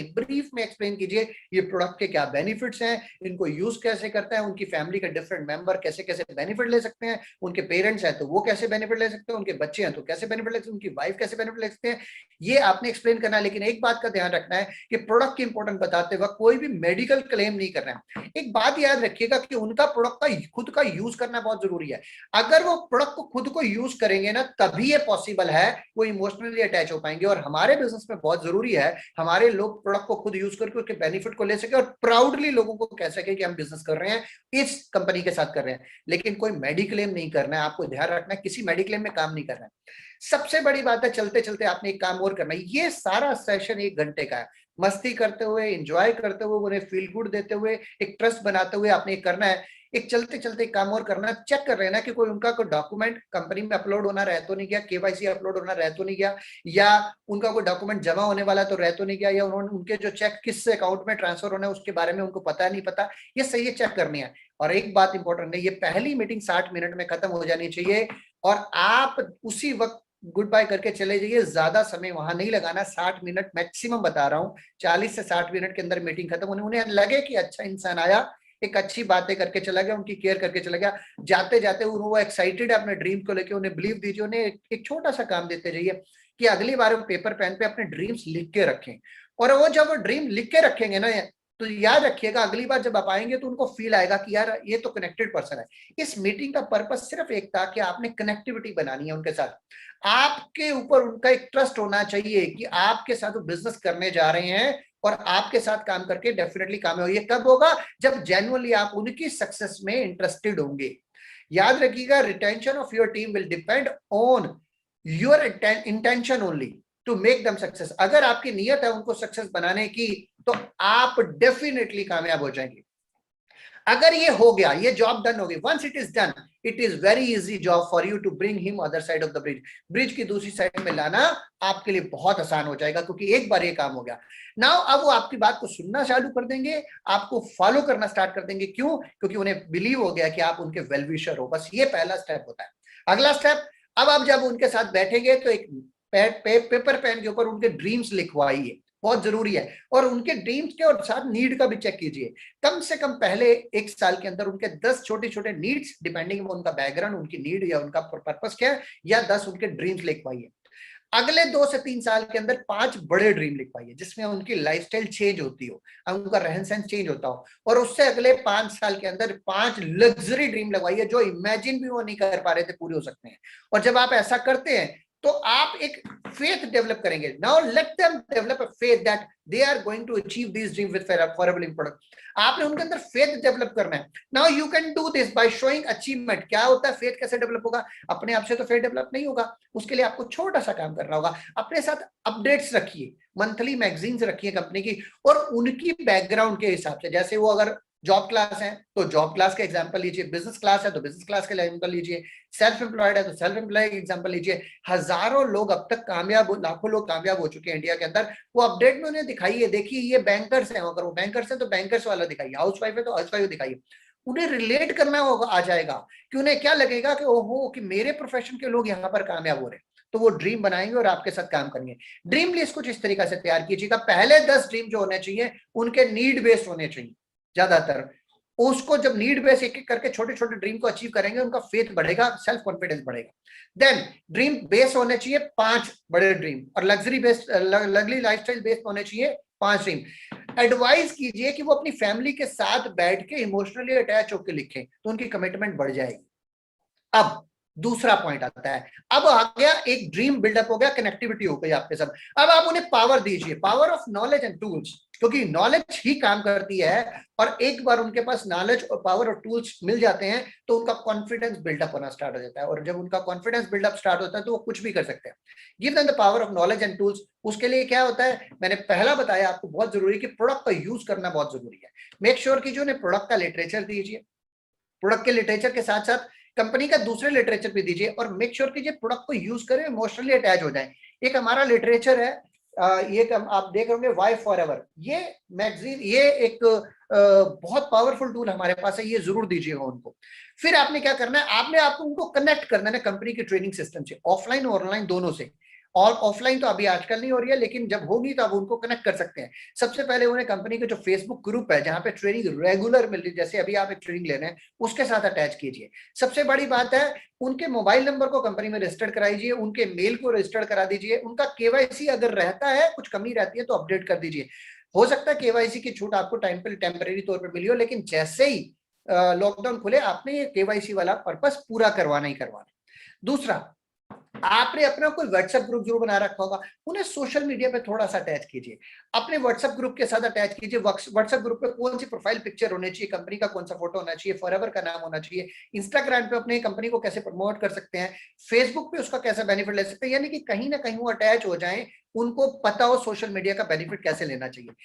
एक्सप्लेन कीजिए ये प्रोडक्ट के क्या बेनिफिट्स हैं, इनको यूज कैसे करते हैं, उनकी फैमिली के डिफरेंट मेंबर कैसे कैसे बेनिफिट ले सकते हैं, उनके पेरेंट्स हैं तो वो कैसे बेनिफिट ले सकते हैं, उनके बच्चे हैं तो कैसे बेनिफिट ले सकते हैं, उनकी वाइफ कैसे बेनिफिट ले सकते हैं, ये आपने एक्सप्लेन करना है। लेकिन एक बात का ध्यान रखना है कि प्रोडक्ट की इंपॉर्टेंस बताते वक्त कोई भी मेडिकल क्लेम नहीं करना है। एक बात याद रखिएगा कि उनका प्रोडक्ट का खुद का यूज करना बहुत जरूरी है। अगर वो प्रोडक्ट को खुद को यूज करेंगे ना, तभी ये पॉसिबल है वो इमोशनली अटैच हो पाएंगे। और हमारे बिजनेस में बहुत जरूरी है हमारे लोग प्रोडक्ट को खुद यूज करके उसके बेनिफिट को ले सके और प्राउडली लोगों को कह सके कि हम बिजनेस कर रहे हैं, इस कंपनी के साथ कर रहे हैं। लेकिन कोई मेडिक्लेम नहीं करना है, आपको ध्यान रखना है किसी मेडिक्लेम में काम नहीं करना है। सबसे बड़ी बात है, चलते चलते आपने एक काम और करना है। ये सारा सेशन 1 घंटे का है, मस्ती करते हुए, एंजॉय करते हुए, उन्हें फील गुड देते हुए, एक ट्रस्ट बनाते हुए आपने करना है। एक चलते चलते काम और करना, चेक कर लेना कि कोई उनका कोई डॉक्यूमेंट कंपनी में अपलोड होना रह तो नहीं गया, केवाईसी अपलोड होना रह तो नहीं गया, या उनका कोई डॉक्यूमेंट जमा होने वाला तो रह तो नहीं गया, या उन्होंने उनके जो चेक किस अकाउंट में ट्रांसफर होना है उसके बारे में उनको पता नहीं पता, ये सही है, चेक करनी है। और एक बात इंपॉर्टेंट है, ये पहली मीटिंग 60 मिनट में खत्म हो जानी चाहिए और आप उसी वक्त गुड बाय करके चले जाइए। ज्यादा समय वहां नहीं लगाना, 60 मिनट मैक्सिमम बता रहा हूँ, 40 से 60 मिनट के अंदर मीटिंग खत्म होने, उन्हें लगे कि अच्छा इंसान आया, एक अच्छी बातें करके चला गया, उनकी केयर करके चला गया, जाते जाते वो एक्साइटेड है अपने ड्रीम को लेके, उन्हें बिलीव दीजिए, उन्हें एक छोटा सा काम देते जाइए कि अगली बार वो पेपर पेन पे अपने ड्रीम्स लिख के रखें। और वो जब वो ड्रीम लिख के रखेंगे ना, तो याद रखिएगा अगली बार जब आप आएंगे तो उनको फील आएगा कि यार ये तो कनेक्टेड पर्सन है। इस मीटिंग का पर्पस सिर्फ एक था कि आपने कनेक्टिविटी बनानी है उनके साथ, आपके ऊपर उनका एक ट्रस्ट होना चाहिए कि आपके साथ वो बिजनेस करने जा रहे हैं और आपके साथ काम करके डेफिनेटली कामयाब होगी। कब होगा, जब जेन्युइनली आप उनकी सक्सेस में इंटरेस्टेड होंगे। याद रखिएगा, retention of your team will depend on your intention only to make them success. अगर आपकी नीयत है उनको सक्सेस बनाने की तो आप डेफिनेटली कामयाब हो जाएंगे। अगर ये हो गया, ये जॉब डन होगी, once it is done, it is very easy job for you to bring him other side of the bridge. Bridge की दूसरी साइड में लाना आपके लिए बहुत आसान हो जाएगा, क्योंकि एक बार ये काम हो गया। नाउ अब वो आपकी बात को सुनना चालू कर देंगे, आपको फॉलो करना स्टार्ट कर देंगे। क्यों? क्योंकि उन्हें बिलीव हो गया कि आप उनके वेलविशर हो। बस ये पहला स्टेप होता है। अगला स्टेप, अब आप जब उनके साथ बैठेंगे तो एक पेपर पेन के ऊपर उनके ड्रीम्स लिखवाइए, बहुत जरूरी है। और उनके ड्रीम्स के और साथ नीड का भी चेक कीजिए। कम से कम पहले 1 साल के अंदर उनके 10 छोटे छोटे नीड्स, डिपेंडिंग उनका बैकग्राउंड, उनकी नीड या उनका पर्पस क्या है, या 10 उनके ड्रीम्स लिखवाइए। अगले 2 से 3 साल के अंदर 5 बड़े ड्रीम लिखवाइए जिसमें उनकी लाइफस्टाइल चेंज होती हो, उनका रहन सहन चेंज होता हो। और उससे अगले 5 साल के अंदर 5 लग्जरी ड्रीम लगवाइए जो इमेजिन भी वो नहीं कर पा रहे थे, पूरे हो सकते हैं। और जब आप ऐसा करते हैं तो आप एक फेथ डेवलप करेंगे। Now let them develop a faith that they are going to achieve this dream with forever living product. आपने उनके अंदर फेथ डेवलप करना है। Now you can do this by showing achievement. क्या होता है फेथ, कैसे डेवलप होगा? अपने आप से तो फेथ डेवलप नहीं होगा, उसके लिए आपको छोटा सा काम करना होगा। अपने साथ अपडेट्स रखिए, मंथली मैगजीन्स रखिए कंपनी की, और उनकी बैकग्राउंड के हिसाब से, जैसे वो अगर जॉब क्लास है तो जॉब क्लास का एग्जांपल लीजिए, बिजनेस क्लास है तो बिजनेस क्लास का एग्जांपल लीजिए, सेल्फ एम्प्लॉयड है तो सेल्फ एम्प्लॉयड का एग्जांपल लीजिए। हजारों लोग अब तक कामयाब, लाखों लोग कामयाब हो चुके हैं इंडिया के अंदर। वो अपडेट में उन्हें दिखाइए, देखिए ये बैंकर्स हैं, अगर वो बैंकर्स हैं तो बैंकर्स वाला दिखाइए, हाउस वाइफ है तो हाउस वाइफ दिखाइए। उन्हें रिलेट करना होगा, आ जाएगा कि उन्हें क्या लगेगा कि ओहो कि मेरे प्रोफेशन के लोग यहाँ पर कामयाब हो रहे हैं, तो वो ड्रीम बनाएंगे और आपके साथ काम करेंगे। ड्रीम लिस्ट कुछ इस तरीके से तैयार कीजिएगा। पहले 10 ड्रीम जो होने चाहिए उनके नीड बेस्ड होने चाहिए ज्यादातर। उसको जब नीड बेस एक एक करके छोटे छोटे ड्रीम को अचीव करेंगे, उनका फेथ बढ़ेगा, सेल्फ कॉन्फिडेंस बढ़ेगा। देन ड्रीम बेस होने चाहिए 5 बड़े ड्रीम, और luxury based, luxury lifestyle based होने चाहिए 5 ड्रीम। एडवाइस कीजिए कि वो अपनी फैमिली के साथ बैठ के इमोशनली अटैच होकर लिखें, तो उनकी कमिटमेंट बढ़ जाएगी। अब दूसरा पॉइंट आता है, अब आ गया एक ड्रीम बिल्डअप हो गया, कनेक्टिविटी हो गई आपके साथ। अब आप उन्हें पावर दीजिए, power of knowledge and tools. क्योंकि नॉलेज ही काम करती है। और एक बार उनके पास नॉलेज और पावर और टूल्स मिल जाते हैं तो उनका कॉन्फिडेंस बिल्डअप होना स्टार्ट हो जाता है, और जब उनका कॉन्फिडेंस बिल्डअप स्टार्ट होता है तो वो कुछ भी कर सकते हैं। Give them the power of knowledge and tools. उसके लिए क्या होता है, मैंने पहला बताया आपको, बहुत जरूरी कि प्रोडक्ट का यूज करना बहुत जरूरी है। मेक श्योर कि जो उन्हें प्रोडक्ट का लिटरेचर दीजिए, प्रोडक्ट के लिटरेचर के साथ साथ कंपनी का दूसरे लिटरेचर भी दीजिए, और मेक श्योर कीजिए प्रोडक्ट को यूज करें, इमोशनली अटैच हो जाए। एक हमारा लिटरेचर है, ये आप देख रहे होंगे, वाई फॉर एवर, ये मैगजीन, ये एक बहुत पावरफुल टूल हमारे पास है, ये जरूर दीजिएगा उनको। फिर आपने क्या करना है, आपने आपको उनको कनेक्ट करना है कंपनी के ट्रेनिंग सिस्टम से, ऑफलाइन और ऑनलाइन दोनों से। और ऑफलाइन तो अभी आजकल नहीं हो रही है, लेकिन जब होगी तो आप उनको कनेक्ट कर सकते हैं। सबसे पहले उन्हें कंपनी के जो फेसबुक ग्रुप है जहां पे ट्रेनिंग रेगुलर मिल रही है, जैसे अभी आप एक ट्रेनिंग ले रहे हैं, उसके साथ अटैच कीजिए। सबसे बड़ी बात है, उनके मोबाइल नंबर को कंपनी में रजिस्टर्ड कराइए, उनके मेल को रजिस्टर्ड करा दीजिए, उनका केवाईसी अगर रहता है, कुछ कमी रहती है तो अपडेट कर दीजिए। हो सकता है केवाईसी की छूट आपको टाइम पे टेम्परेरी तौर पर मिली हो, लेकिन जैसे ही लॉकडाउन खुले आपने ये केवाईसी वाला पर्पस पूरा करवाना ही करवाना। दूसरा, आपने अपना कोई व्हाट्सएप ग्रुप जरूर बना रखा होगा, उन्हें सोशल मीडिया पे थोड़ा सा अटैच कीजिए, अपने व्हाट्सएप ग्रुप के साथ अटैच कीजिए। व्हाट्सएप ग्रुप पे कौन सी प्रोफाइल पिक्चर होनी चाहिए, कंपनी का कौन सा फोटो होना चाहिए, फॉरएवर का नाम होना चाहिए, इंस्टाग्राम पे अपने कंपनी को कैसे प्रमोट कर सकते हैं, फेसबुक पे उसका कैसा बेनिफिट ले सकते हैं, यानी कि कहीं ना कहीं वो अटैच हो जाए, उनको पता हो सोशल मीडिया का बेनिफिट कैसे लेना चाहिए।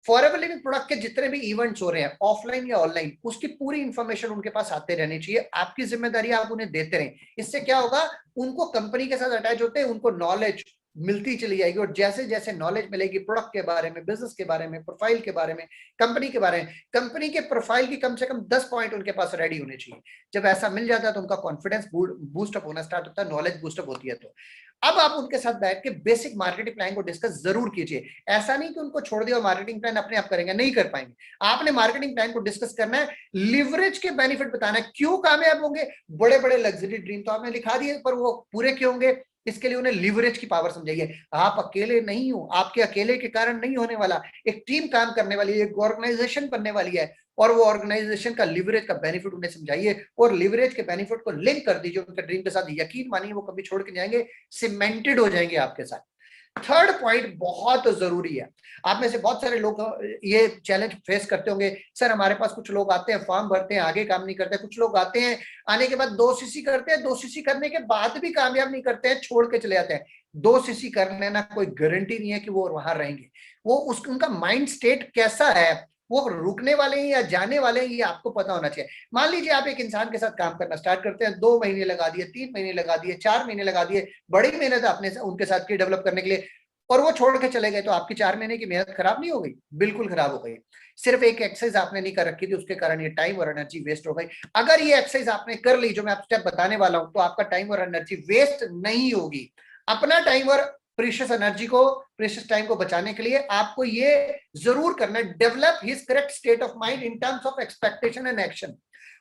फॉरएवर लिविंग प्रोडक्ट के जितने भी इवेंट्स हो रहे हैं ऑफलाइन या ऑनलाइन, उसकी पूरी इंफॉर्मेशन उनके पास आते रहनी चाहिए। आपकी जिम्मेदारी आप उन्हें देते रहें। इससे क्या होगा, उनको कंपनी के साथ अटैच होते हैं, उनको नॉलेज मिलती चली जाएगी, और जैसे जैसे नॉलेज मिलेगी प्रोडक्ट के बारे में, बिजनेस के बारे में, प्रोफाइल के बारे में, कंपनी के बारे में, कंपनी के प्रोफाइल की कम से कम 10 पॉइंट उनके पास रेडी होने चाहिए। जब ऐसा मिल जाता है तो उनका कॉन्फिडेंस बूस्टअप होना स्टार्ट होता है, नॉलेज बूस्टअप होती है। तो अब आप उनके साथ बैठ के बेसिक मार्केटिंग प्लान को डिस्कस जरूर कीजिए। ऐसा नहीं कि उनको छोड़ दिया और मार्केटिंग प्लान अपने आप करेंगे, नहीं कर पाएंगे। आपने मार्केटिंग प्लान को डिस्कस करना है, लिवरेज के बेनिफिट बताना है, क्यों कामयाब होंगे। बड़े बड़े लग्जरी ड्रीम तो आपने लिखा दिए, पर वो पूरे क्यों होंगे, इसके लिए उन्हें लिवरेज की पावर समझाइए। आप अकेले नहीं हो, आपके अकेले के कारण नहीं होने वाला, एक टीम काम करने वाली है, एक ऑर्गेनाइजेशन बनने वाली है, और वो ऑर्गेनाइजेशन का लिवरेज का बेनिफिट उन्हें समझाइए, और लिवरेज के बेनिफिट को लिंक कर दीजिए उनके ड्रीम के साथ। यकीन मानिए वो कभी छोड़ के जाएंगे, सीमेंटेड हो जाएंगे आपके साथ। थर्ड पॉइंट बहुत जरूरी है। आप में से बहुत सारे लोग ये चैलेंज फेस करते होंगे, सर हमारे पास कुछ लोग आते हैं, फॉर्म भरते हैं, आगे काम नहीं करते। कुछ लोग आते हैं, आने के बाद 2 सीसी करते हैं, 2 सीसी करने के बाद भी कामयाब नहीं करते हैं, छोड़ के चले जाते हैं। 2 सीसी कर लेना कोई गारंटी नहीं है कि वो वहां रहेंगे। वो उनका माइंड स्टेट कैसा है, वो रुकने वाले हैं या जाने वाले हैं, ये आपको पता होना चाहिए। मान लीजिए आप एक इंसान के साथ काम करना स्टार्ट करते हैं, 2 महीने लगा दिए, 3 महीने लगा दिए, 4 महीने लगा दिए, बड़ी मेहनत आपने उनके साथ की डेवलप करने के लिए, और वो छोड़ के चले गए, तो आपकी 4 महीने की मेहनत खराब नहीं हो गई? बिल्कुल खराब हो गई। सिर्फ एक एक्सरसाइज आपने नहीं कर रखी थी, उसके कारण ये टाइम और एनर्जी वेस्ट हो गई। अगर ये एक्सरसाइज आपने कर ली जो मैं आप स्टेप बताने वाला हूं, तो आपका टाइम और एनर्जी वेस्ट नहीं होगी। अपना टाइम और प्रीशियस एनर्जी को, प्रीशियस टाइम को बचाने के लिए आपको ये जरूर करना है, develop his correct state of mind in terms of expectation and action.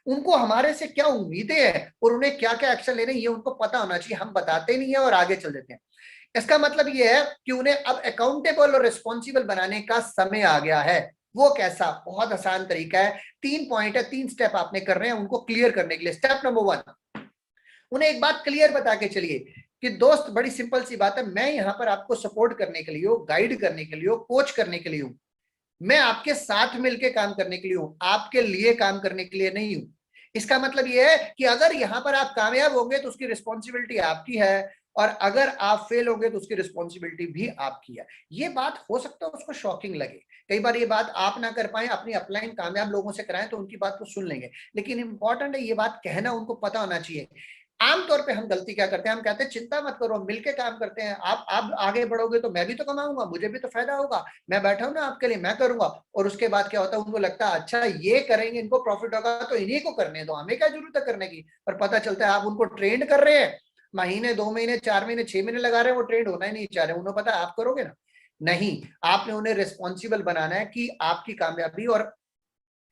उनको हमारे से क्या उम्मीदें हैं और उन्हें क्या क्या एक्शन लेने, ये उनको पता होना चाहिए। हम बताते नहीं है और आगे चल देते हैं। इसका मतलब ये है कि उन्हें अब अकाउंटेबल और रिस्पॉन्सिबल बनाने का समय आ गया है। वो कैसा? बहुत आसान तरीका है, 3 पॉइंट है, 3 स्टेप आपने कर रहे हैं उनको क्लियर करने के लिए। स्टेप नंबर 1, उन्हें एक बात क्लियर बता के चलिए कि दोस्त, बड़ी सिंपल सी बात है, मैं यहां पर आपको सपोर्ट करने के लिए हूं, गाइड करने के लिए हूं, कोच करने के लिए हूं। मैं आपके साथ मिलकर काम करने के लिए हूं, आपके लिए काम करने के लिए नहीं हूं। इसका मतलब यह है कि अगर यहां पर आप कामयाब होंगे तो उसकी रिस्पॉन्सिबिलिटी आपकी है, और अगर आप फेल होंगे तो उसकी रिस्पॉन्सिबिलिटी भी आपकी है। ये बात हो सकता है उसको शॉकिंग लगे, कई बार ये बात आप ना कर पाए, अपनी अपलाइन कामयाब लोगों से कराएं तो उनकी बात को सुन लेंगे, लेकिन इंपॉर्टेंट है ये बात कहना, उनको पता होना चाहिए। आमतौर पे हम गलती क्या करते हैं, हम कहते हैं चिंता मत करो, मिलके काम करते हैं, आप आगे बढ़ोगे तो मैं भी तो कमाऊंगा, मुझे भी तो फायदा होगा, मैं बैठा हूं ना आपके लिए, मैं करूंगा। और उसके बाद क्या होता है, उनको लगता है अच्छा ये करेंगे, इनको प्रॉफिट होगा तो इन्हीं को करने दो, हमें क्या जरूरत है करने की। पर पता चलता है आप उनको ट्रेंड कर रहे हैं, महीने, 2 महीने, 4 महीने, 6 महीने लगा रहे हैं, वो ट्रेंड होना ही नहीं चाह रहे। उन्हें पता है आप करोगे ना, नहीं, आपने उन्हें रिस्पॉन्सिबल बनाना है कि आपकी कामयाबी और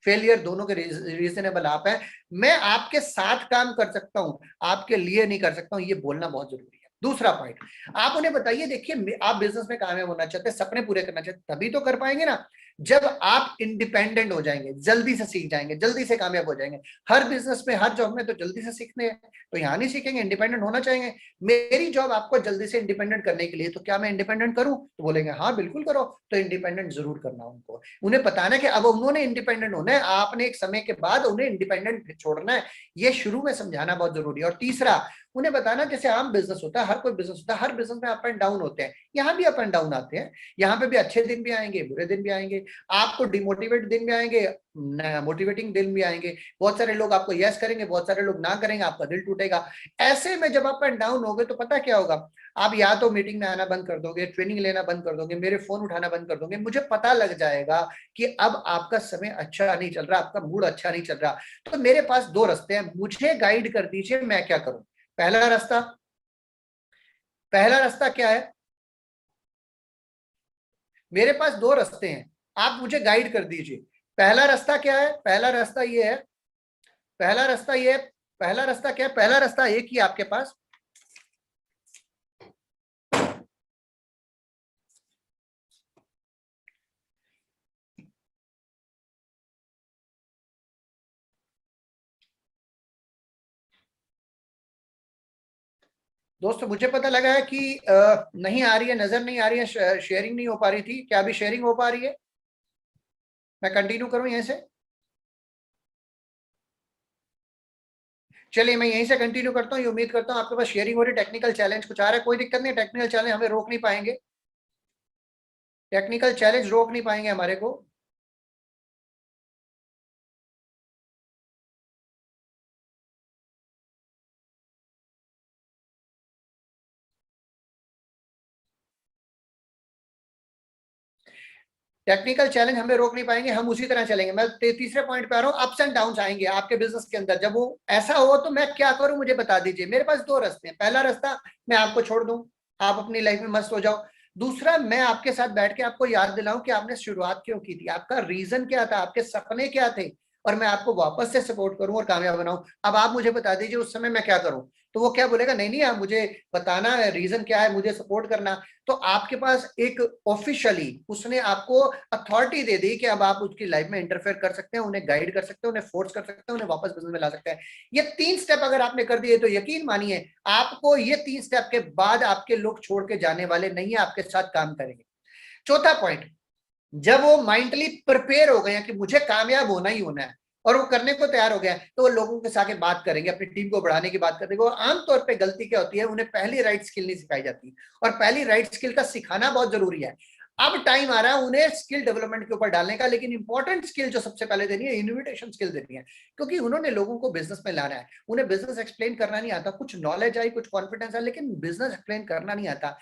फेलियर दोनों के रीजनेबल आप हैं। मैं आपके साथ काम कर सकता हूं, आपके लिए नहीं कर सकता हूं, ये बोलना बहुत जरूरी है। दूसरा पॉइंट, आप उन्हें बताइए, देखिए आप बिजनेस में कामयाब होना चाहते हैं, सपने पूरे करना चाहते हैं, तभी तो कर पाएंगे ना। जब आप इंडिपेंडेंट हो जाएंगे, जल्दी से सीख जाएंगे, जल्दी से कामयाब हो जाएंगे। हर बिजनेस में, हर जॉब में तो जल्दी से सीखने हैं, तो यहाँ नहीं सीखेंगे, इंडिपेंडेंट होना चाहिए। मेरी जॉब आपको जल्दी से इंडिपेंडेंट करने के लिए, तो क्या मैं इंडिपेंडेंट करूं? तो बोलेंगे हाँ बिल्कुल करो। तो इंडिपेंडेंट जरूर करना उनको, उन्हें बताना कि अब उन्होंने इंडिपेंडेंट होना है, आपने एक समय के बाद उन्हें इंडिपेंडेंट छोड़ना है, ये शुरू में समझाना बहुत जरूरी है। और तीसरा, उन्हें बताना जैसे आम बिजनेस होता है, हर कोई बिजनेस होता है, हर बिजनेस में अप एंड डाउन होते हैं, यहाँ भी अप एंड डाउन आते हैं, यहाँ पे भी अच्छे दिन भी आएंगे, बुरे दिन भी आएंगे, आपको डिमोटिवेट दिन भी आएंगे, मोटिवेटिंग दिन भी आएंगे। बहुत सारे लोग आपको यस करेंगे, बहुत सारे लोग ना करेंगे, आपका दिल टूटेगा। ऐसे में जब अप एंड डाउन होगे तो पता क्या होगा, आप या तो मीटिंग में आना बंद कर दोगे, ट्रेनिंग लेना बंद कर दोगे, मेरे फोन उठाना बंद कर दोगे, मुझे पता लग जाएगा कि अब आपका समय अच्छा नहीं चल रहा, आपका मूड अच्छा नहीं चल रहा। तो मेरे पास दो रास्ते हैं, मुझे गाइड कर दीजिए मैं क्या करूं। पहला रास्ता क्या है? मेरे पास दो रास्ते हैं, आप मुझे गाइड कर दीजिए। पहला रास्ता क्या है? पहला रास्ता ये है, पहला रास्ता ये है, पहला रास्ता क्या है? पहला रास्ता एक ही आपके पास, दोस्तों मुझे पता लगा है कि नहीं आ रही है, नजर नहीं आ रही है, शेयरिंग नहीं हो पा रही थी, क्या अभी शेयरिंग हो पा रही है? मैं कंटिन्यू करूं यहीं से? चलिए मैं यहीं से कंटिन्यू करता हूँ, उम्मीद करता हूँ आपके पास शेयरिंग हो रही। टेक्निकल चैलेंज कुछ आ रहा है, कोई दिक्कत नहीं, टेक्निकल चैलेंज हमें रोक नहीं पाएंगे, टेक्निकल चैलेंज रोक नहीं पाएंगे हमारे को। टेक्निकल चैलेंज हमें रोक नहीं पाएंगे, हम उसी तरह चलेंगे। मैं तीसरे पॉइंट पे आ रहा हूँ, अप्स एंड डाउन्स आएंगे आपके बिजनेस के अंदर। जब वो ऐसा हो तो मैं क्या करूं, मुझे बता दीजिए। मेरे पास दो रास्ते हैं, पहला रास्ता मैं आपको छोड़ दूं, आप अपनी लाइफ में मस्त हो जाओ। दूसरा, मैं आपके साथ बैठ के आपको याद दिलाऊं कि आपने शुरुआत क्यों की थी, आपका रीजन क्या था, आपके सपने क्या थे, और मैं आपको वापस से सपोर्ट करूं और कामयाब बनाऊं। अब आप मुझे बता दीजिए उस समय मैं क्या करूं। तो वो क्या बोलेगा, नहीं नहीं आप मुझे बताना है रीजन क्या है, मुझे सपोर्ट करना। तो आपके पास एक ऑफिशियली उसने आपको अथॉरिटी दे दी कि अब आप उसकी लाइफ में इंटरफेयर कर सकते हैं, उन्हें गाइड कर सकते हैं, उन्हें फोर्स कर सकते हैं, उन्हें वापस बिजनेस में ला सकते हैं। ये तीन स्टेप अगर आपने कर दिए तो यकीन मानिए आपको ये तीन स्टेप के बाद आपके लोग छोड़ के जाने वाले नहीं है, आपके साथ काम करेंगे। चौथा पॉइंट, जब वो माइंडली प्रिपेयर हो गए हैं कि मुझे कामयाब होना ही होना है और वो करने को तैयार हो गया है, तो वो लोगों के साथ बात करेंगे, अपनी टीम को बढ़ाने की बात करेंगे। और आमतौर पे गलती क्या होती है, उन्हें पहली राइट स्किल नहीं सिखाई जाती, और पहली राइट स्किल का सिखाना बहुत जरूरी है। अब टाइम आ रहा है उन्हें स्किल डेवलपमेंट के ऊपर डालने का, लेकिन इंपॉर्टेंट स्किल जो सबसे पहले देनी है, इन्विटेशन स्किल देनी है। क्योंकि उन्होंने लोगों को बिजनेस में लाना है, उन्हें बिजनेस एक्सप्लेन करना नहीं आता। कुछ नॉलेज आई, कुछ कॉन्फिडेंस है, लेकिन बिजनेस एक्सप्लेन करना नहीं आता।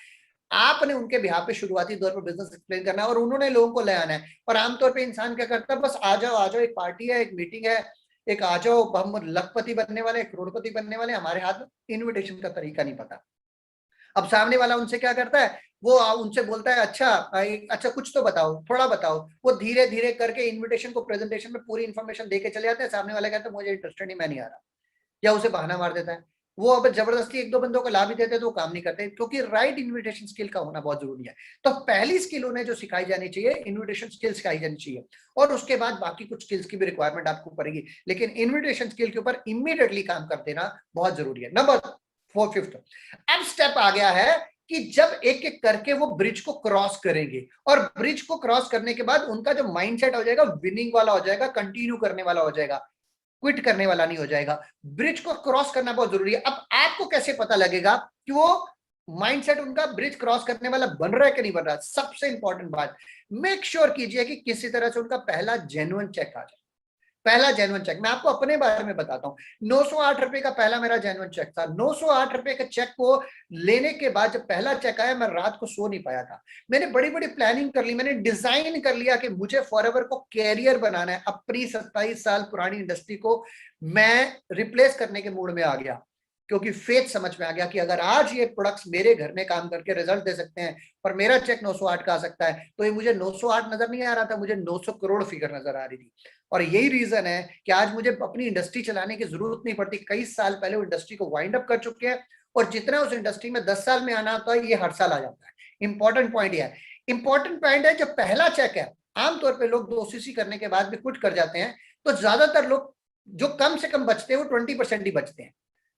आपने उनके बिहाफ पे शुरुआती दौर पर बिजनेस एक्सप्लेन करना है और उन्होंने लोगों को ले आना है। और आमतौर पे इंसान क्या करता है, बस आ जाओ आ जाओ, एक पार्टी है, एक मीटिंग है, एक आ जाओ, हम लखपति बनने वाले, करोड़पति बनने वाले, हमारे हाथ में इन्विटेशन का तरीका नहीं पता। अब सामने वाला उनसे क्या करता है, वो उनसे बोलता है अच्छा अच्छा कुछ तो बताओ, थोड़ा बताओ। वो धीरे धीरे करके इन्विटेशन को प्रेजेंटेशन में पूरी इंफॉर्मेशन देके चले जाते हैं, सामने वाला कहता है मुझे इंटरेस्टेड नहीं, मैं नहीं आ रहा, या उसे बहाना मार देता है। वो अब जबरदस्ती एक दो बंदों को ला भी देते हैं तो वो काम नहीं करते, क्योंकि राइट इन्विटेशन स्किल का होना बहुत जरूरी है। तो पहली स्किल उन्हें जो सिखाई जानी चाहिए, इन्विटेशन स्किल सिखाई जानी चाहिए, और उसके बाद बाकी कुछ स्किल्स की भी रिक्वायरमेंट आपको पड़ेगी, लेकिन इन्विटेशन स्किल के ऊपर इमीडिएटली काम कर देना बहुत जरूरी है। नंबर फिफ्थ, अब स्टेप आ गया है कि जब एक एक करके वो ब्रिज को क्रॉस करेंगे, और ब्रिज को क्रॉस करने के बाद उनका जो माइंडसेट हो जाएगा विनिंग वाला हो जाएगा, कंटिन्यू करने वाला हो जाएगा, क्विट करने वाला नहीं हो जाएगा। ब्रिज को क्रॉस करना बहुत जरूरी है। अब आपको कैसे पता लगेगा कि वो माइंडसेट उनका ब्रिज क्रॉस करने वाला बन रहा है कि नहीं बन रहा? सबसे इंपॉर्टेंट बात, मेक श्योर कीजिए कि किसी तरह से उनका पहला जेन्युइन चेक आ जाए। पहला जेन्युइन चेक, मैं आपको अपने बारे में बताता हूँ। 908 रुपए का पहला मेरा जेन्युइन चेक था। 908 रुपए के चेक को लेने के बाद जब पहला चेक आया, मैं रात को सो नहीं पाया था। मैंने बड़ी बड़ी प्लानिंग कर ली, मैंने डिजाइन कर लिया कि मुझे फॉरएवर को कैरियर बनाना है। अपनी 27 साल पुरानी इंडस्ट्री को मैं रिप्लेस करने के मूड में आ गया, क्योंकि फेथ समझ में आ गया कि अगर आज ये प्रोडक्ट्स मेरे घर में काम करके रिजल्ट दे सकते हैं और मेरा चेक 908 का आ सकता है, तो ये मुझे 908 नजर नहीं आ रहा था, मुझे 900 करोड़ फिगर नजर आ रही थी। और यही रीजन है कि आज मुझे अपनी इंडस्ट्री चलाने की जरूरत नहीं पड़ती। कई साल पहले वो इंडस्ट्री को वाइंड अप कर चुके हैं, और जितना उस इंडस्ट्री में 10 साल में आना होता है, ये हर साल आ जाता है। इंपॉर्टेंट पॉइंट है, इंपॉर्टेंट पॉइंट है जो पहला चेक है आमतौर पे लोग 2 सीसी करने के बाद भी क्विट कर जाते हैं, तो ज्यादातर लोग जो कम से कम बचते हैं वो 20% ही बचते हैं,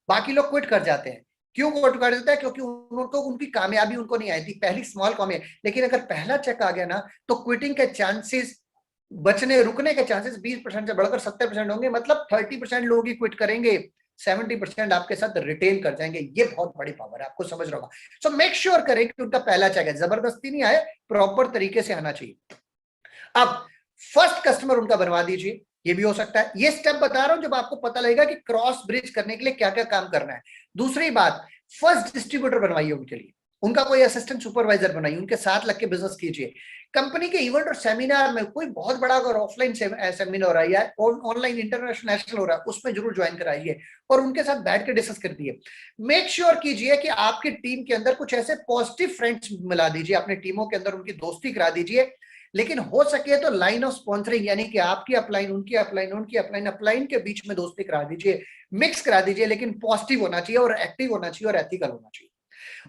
बाकी लोग क्विट कर जाते हैं। क्यों क्विट कर देता है? क्योंकि उनको उनकी कामयाबी उनको नहीं आई थी, पहली स्मॉल कामयाबी। लेकिन अगर पहला चेक आ गया ना, तो क्विटिंग के चांसेस, बचने रुकने के चांसेस 20% से बढ़कर 70% होंगे। मतलब 30% लोग ही क्विट करेंगे, 70% आपके साथ रिटेन कर जाएंगे। ये बहुत बड़ी पावर है, आपको समझ रहा होगा। सो मेक श्योर करें कि उनका पहला चेक है, जबरदस्ती नहीं आए, प्रॉपर तरीके से आना चाहिए। अब फर्स्ट कस्टमर उनका बनवा दीजिए, ये भी हो सकता है। ये स्टेप बता रहा हूं जब आपको पता लगेगा कि क्रॉस ब्रिज करने के लिए क्या क्या काम करना है। दूसरी बात, फर्स्ट डिस्ट्रीब्यूटर बनवाइए उनके लिए, उनका कोई असिस्टेंट सुपरवाइजर बनाइए, उनके साथ लग के बिजनेस कीजिए। कंपनी के इवेंट और सेमिनार में कोई बहुत बड़ा अगर ऑफलाइन सेमिनार हो रहा है या ऑनलाइन इंटरनेशनल नेशनल हो रहा है, उसमें जरूर ज्वाइन कराइए और उनके साथ बैठ के डिस्कस कर दिए। मेक श्योर कीजिए कि आपकी टीम के अंदर कुछ ऐसे पॉजिटिव फ्रेंड्स मिला दीजिए, अपने टीमों के अंदर उनकी दोस्ती करा दीजिए। लेकिन हो सके तो लाइन ऑफ स्पॉन्सरिंग, यानी कि आपकी अपलाइन, उनकी अपलाइन, उनकी अपलाइन, अपलाइन के बीच में दोस्ती करा दीजिए, मिक्स करा दीजिए। लेकिन पॉजिटिव होना चाहिए और एक्टिव होना चाहिए और एथिकल होना चाहिए।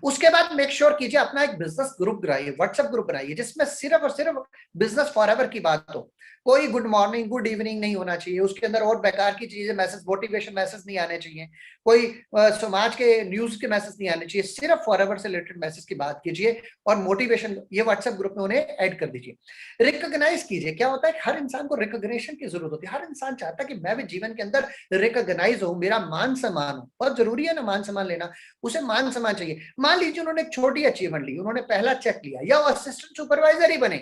उसके बाद मेक श्योर कीजिए अपना एक बिजनेस ग्रुप बनाइए, व्हाट्सएप ग्रुप बनाइए, जिसमें सिर्फ और सिर्फ बिजनेस फॉरएवर की बात हो। कोई गुड मॉर्निंग गुड इवनिंग नहीं होना चाहिए उसके अंदर, और बेकार की चीजें मैसेज, मोटिवेशन मैसेज नहीं आने चाहिए, कोई समाज के न्यूज के मैसेज नहीं आने चाहिए। सिर्फ फॉरएवर से रिलेटेड मैसेज की बात कीजिए और मोटिवेशन, ये व्हाट्सएप ग्रुप में उन्हें ऐड कर दीजिए। रिकॉग्नाइज कीजिए। क्या होता है, हर इंसान को रिकॉग्निशन की जरूरत होती है। हर इंसान चाहता है कि मैं भी जीवन के अंदर रिकॉग्नाइज हूं, मेरा मान सम्मान हो। बहुत जरूरी है ना मान सम्मान लेना, उसे मान सम्मान चाहिए। मान लीजिए उन्होंने एक छोटी अचीवमेंट ली, उन्होंने पहला चेक लिया या वो असिस्टेंट सुपरवाइजर ही बने,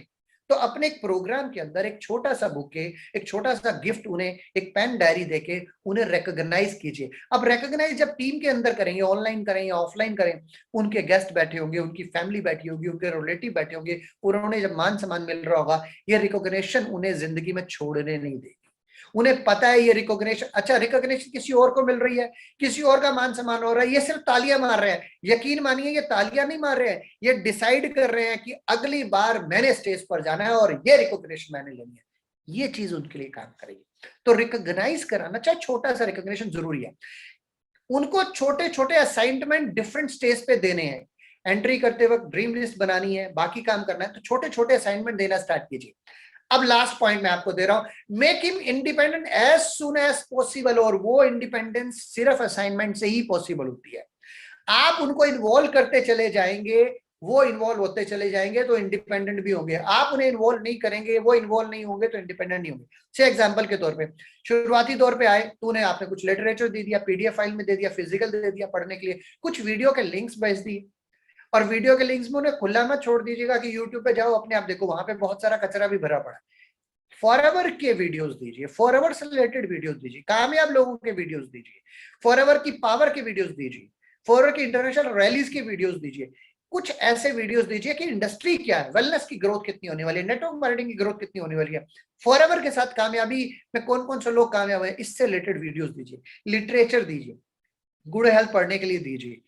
तो अपने एक प्रोग्राम के अंदर एक छोटा सा बुके, एक छोटा सा गिफ्ट, उन्हें एक पेन डायरी देके उन्हें रिकॉग्नाइज कीजिए। अब रिकॉग्नाइज जब टीम के अंदर करेंगे, ऑनलाइन करें या ऑफलाइन करें, उनके गेस्ट बैठे होंगे, उनकी फैमिली बैठी होगी, उनके रिलेटिव बैठे होंगे, और उन्हें जब मान सम्मान मिल रहा होगा, ये रिकॉग्निशन उन्हें जिंदगी में छोड़ने नहीं देगी। उन्हें पता है ये रिकॉग्निशन, अच्छा रिकॉग्निशन किसी और को मिल रही है, किसी और का मान सम्मान हो रहा है, ये सिर्फ तालियां मार रहे हैं। यकीन मानिए ये तालियां नहीं मार रहे हैं, ये डिसाइड कर रहे हैं कि अगली बार मैंने स्टेज पर जाना है और ये रिकॉग्निशन मैंने लेनी है। ये चीज उनके लिए काम करेगी। तो रिकॉग्नाइज कराना, चाहे छोटा सा रिकॉग्निशन जरूरी है। उनको छोटे छोटे असाइनमेंट डिफरेंट स्टेज पे देने हैं। एंट्री करते वक्त ड्रीम लिस्ट बनानी है, बाकी काम करना है, तो छोटे छोटे असाइनमेंट देना स्टार्ट कीजिए। अब लास्ट पॉइंट मैं आपको दे रहा हूं, make him independent as soon as possible. और वो इंडिपेंडेंस सिर्फ असाइनमेंट से ही पॉसिबल होती है। आप उनको इन्वॉल्व करते चले जाएंगे, वो इन्वॉल्व होते चले जाएंगे, तो इंडिपेंडेंट भी होंगे। आप उन्हें इन्वॉल्व नहीं करेंगे, वो इन्वॉल्व नहीं होंगे, तो इंडिपेंडेंट नहीं होंगे। से एग्जांपल के तौर पे, शुरुआती तौर पे आए तो उन्हें आपने कुछ लिटरेचर दे दिया, पीडीएफ फाइल में दे दिया, फिजिकल दे दिया पढ़ने के लिए, कुछ वीडियो के लिंक्स भेज दिए। और वीडियो के लिंक्स में उन्हें खुला मत छोड़ दीजिएगा कि यूट्यूब पे जाओ अपने आप देखो, वहां पे बहुत सारा कचरा भी भरा पड़ा है। फॉरएवर के वीडियोस दीजिए, फॉरएवर से रिलेटेड वीडियोस दीजिए, कामयाब लोगों के वीडियोस दीजिए, फॉरएवर की पावर के वीडियोस दीजिए, फॉरएवर की इंटरनेशनल रैलीज के वीडियोस दीजिए। कुछ ऐसे वीडियोस दीजिए कि इंडस्ट्री क्या है, वेलनेस की ग्रोथ कितनी होने वाली है, नेटवर्क मार्केटिंग की ग्रोथ कितनी होने वाली है, फॉरएवर के साथ कामयाबी में कौन कौन से लोग कामयाब है, इससे रिलेटेड वीडियोस दीजिए। लिटरेचर दीजिए, गुड हेल्थ पढ़ने के लिए दीजिए,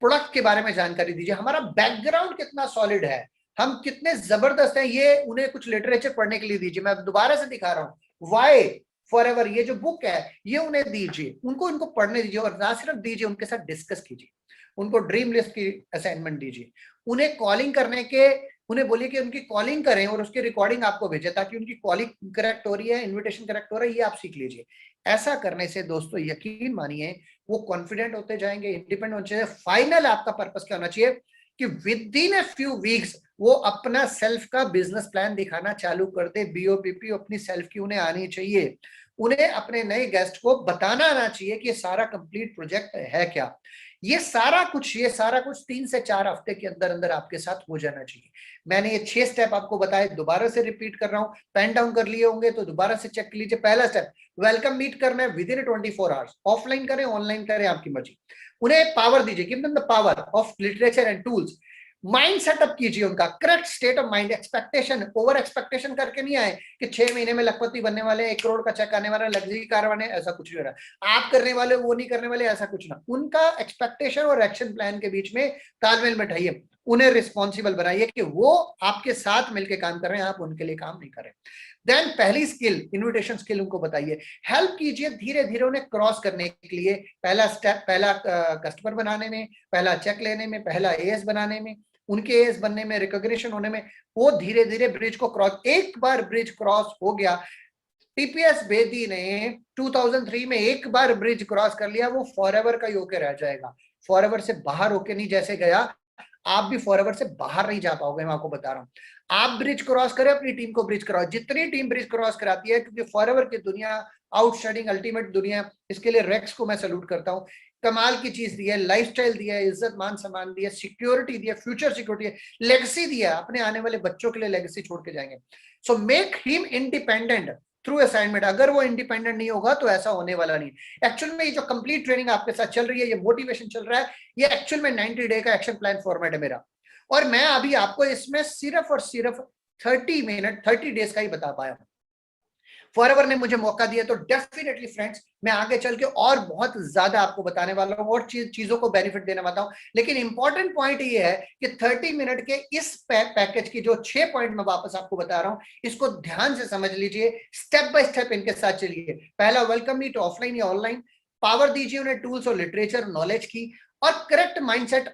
प्रोडक्ट के बारे में जानकारी दीजिए, हमारा बैकग्राउंड कितना सॉलिड है, हम कितने जबरदस्त हैं, ये उन्हें कुछ लिटरेचर पढ़ने के लिए दीजिए। मैं दोबारा से दिखा रहा हूं, वाई फॉरएवर, ये जो बुक है ये उन्हें दीजिए, उनको पढ़ने दीजिए। और ना सिर्फ दीजिए, उनके साथ डिस्कस कीजिए, उनको ड्रीम लिस्ट की असाइनमेंट दीजिए, उन्हें कॉलिंग करने के, उन्हें बोलिए कि उनकी कॉलिंग करें और उसकी रिकॉर्डिंग आपको भेजे, ताकि उनकी कॉलिंग करेक्ट हो रही है, इन्विटेशन करेक्ट हो रहा है, ये आप सीख लीजिए। ऐसा करने से दोस्तों यकीन मानिए वो कॉन्फिडेंट होते जाएंगे, इंडिपेंडेंट होते जाएंगे। फाइनल आपका पर्पस क्या होना चाहिए कि with in a few weeks वो अपना सेल्फ का बिजनेस प्लान दिखाना चालू कर दे। बीओपीपी अपनी सेल्फ की उन्हें आनी चाहिए, उन्हें अपने नए गेस्ट को बताना आना चाहिए कि ये सारा कंप्लीट प्रोजेक्ट है क्या। ये सारा कुछ 3 से 4 हफ्ते के अंदर अंदर आपके साथ हो जाना चाहिए। मैंने ये 6 स्टेप आपको बताए, दोबारा से रिपीट कर रहा हूं, पेन डाउन कर लिए होंगे तो दोबारा से चेक कर लीजिए। पहला स्टेप, वेलकम मीट करना है विद इन 24 आवर्स, ऑफलाइन करें ऑनलाइन करें आपकी मर्जी। उन्हें पावर दीजिए, give them the power of literature and tools. Mind setup कीजिए उनका, correct state of mind. Expectation, over expectation करके नहीं आए कि 6 महीने में लखपति बनने वाले, 1 करोड़ का चेक आने वाला, लग्जरी कार बने, ऐसा कुछ नहीं हो रहा। आप करने वाले वो नहीं करने वाले, ऐसा कुछ ना। उनका एक्सपेक्टेशन और एक्शन प्लान के बीच में तालमेल बैठाइए, उन्हें रिस्पॉन्सिबल बनाइए कि वो आपके साथ मिलकर काम कर रहे हैं, आप उनके लिए काम नहीं कर रहे। देन पहली स्किल, इन्विटेशन स्किल उनको बताइए, हेल्प कीजिए धीरे धीरे उन्हें क्रॉस करने के लिए। पहला स्टेप, पहला कस्टमर बनाने में, पहला चेक लेने में, पहला एएस बनाने में, उनके एज बनने में, रिकॉग्निशन होने में, वो धीरे धीरे ब्रिज को क्रॉस, एक बार ब्रिज क्रॉस हो गया, टीपीएस बेदी ने 2003 में एक बार ब्रिज क्रॉस कर लिया, वो फॉरएवर का ही होके रह जाएगा, फॉरएवर से बाहर होके नहीं जैसे गया, आप भी फॉरएवर से बाहर नहीं जा पाओगे, मैं आपको बता रहा हूं। आप ब्रिज क्रॉस करें, अपनी टीम को ब्रिज क्रॉस, जितनी टीम ब्रिज क्रॉस कराती है, क्योंकि फॉरएवर की दुनिया आउटस्टैंडिंग अल्टीमेट दुनिया, इसके लिए रेक्स को मैं सैल्यूट करता हूं। कमाल की चीज दी है, लाइफस्टाइल दिया है, इज्जत मान सम्मान दिया, सिक्योरिटी दिया, फ्यूचर सिक्योरिटी है, लेगेसी दिया, अपने आने वाले बच्चों के लिए लेगेसी छोड़ के जाएंगे। So make him independent through assignment. अगर वो इंडिपेंडेंट नहीं होगा तो ऐसा होने वाला नहीं। एक्चुअल में ये जो कंप्लीट ट्रेनिंग आपके साथ चल रही है, ये मोटिवेशन चल रहा है, ये एक्चुअल में 90 डे का एक्शन प्लान फॉर्मेट है मेरा, और मैं अभी आपको इसमें सिर्फ और सिर्फ 30 डेज का ही बता पाया हूं। फॉरएवर ने मुझे मौका दिया तो डेफिनेटली फ्रेंड्स मैं आगे चल के और बहुत ज्यादा आपको बताने वाला हूं और चीजों को बेनिफिट देने वाला हूं। लेकिन इंपॉर्टेंट पॉइंट ये है कि 30 मिनट के इस पैकेज की जो 6 पॉइंट मैं वापस आपको बता रहा हूं, इसको ध्यान से समझ लीजिए, स्टेप बाय स्टेप इनके साथ चलिए। पहला, वेलकम मी टू ऑफलाइन या ऑनलाइन, पावर दीजिए उन्हें टूल्स और लिटरेचर नॉलेज की, और करेक्ट माइंडसेट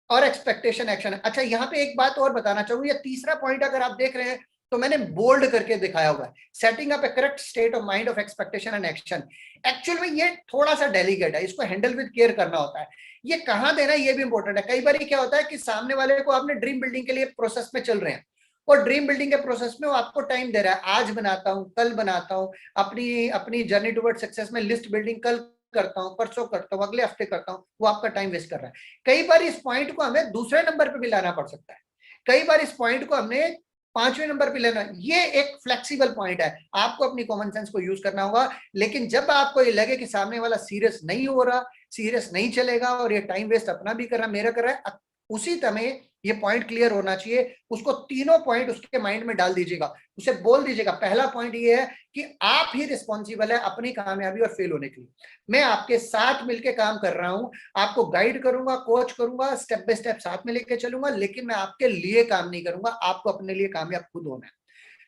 और एक्सपेक्टेशन एक्शन। अच्छा, यहाँ पे एक बात और बताना चाहूंगा, ये तीसरा पॉइंट अगर आप देख रहे हैं तो मैंने बोल्ड करके दिखाया हुआ है, setting up A correct state of mind of expectation and action. Actual में ये थोड़ा सा डेलिकेट है, इसको हैंडल विद केयर करना होता है, ये कहाँ देना है ये भी इंपॉर्टेंट है। कई बार क्या होता है कि सामने वाले को आपने ड्रीम बिल्डिंग के लिए प्रोसेस में चल रहे हैं, और ड्रीम बिल्डिंग के प्रोसेस में वो आपको टाइम दे रहा है, आज बनाता हूं, कल बनाता हूं, अपनी अपनी जर्नी टुवर्ड सक्सेस में लिस्ट बिल्डिंग कल करता हूं, परसों करता हूं, अगले हफ्ते करता हूं, वो आपका टाइम वेस्ट कर रहा है। कई बार इस पॉइंट को हमें दूसरे नंबर पे भी लाना पड़ सकता है, कई बार इस पॉइंट को हमने 5वें नंबर पे लेना। ये एक फ्लेक्सिबल पॉइंट है, आपको अपनी कॉमन सेंस को यूज करना होगा। लेकिन जब आपको ये लगे कि सामने वाला सीरियस नहीं हो रहा, सीरियस नहीं चलेगा, और ये टाइम वेस्ट अपना भी कर रहा, मेरा कर रहा है, उसी समय ये पॉइंट क्लियर होना चाहिए। उसको तीनों पॉइंट उसके माइंड में डाल दीजिएगा, उसे बोल दीजिएगा। पहला पॉइंट ये है कि आप ही रिस्पॉन्सिबल है अपनी कामयाबी और फेल होने के लिए। मैं आपके साथ मिलकर काम कर रहा हूं, आपको गाइड करूंगा, कोच करूंगा, स्टेप बाय स्टेप साथ में लेके चलूंगा, लेकिन मैं आपके लिए काम नहीं करूंगा, आपको अपने लिए कामयाब खुद होना है।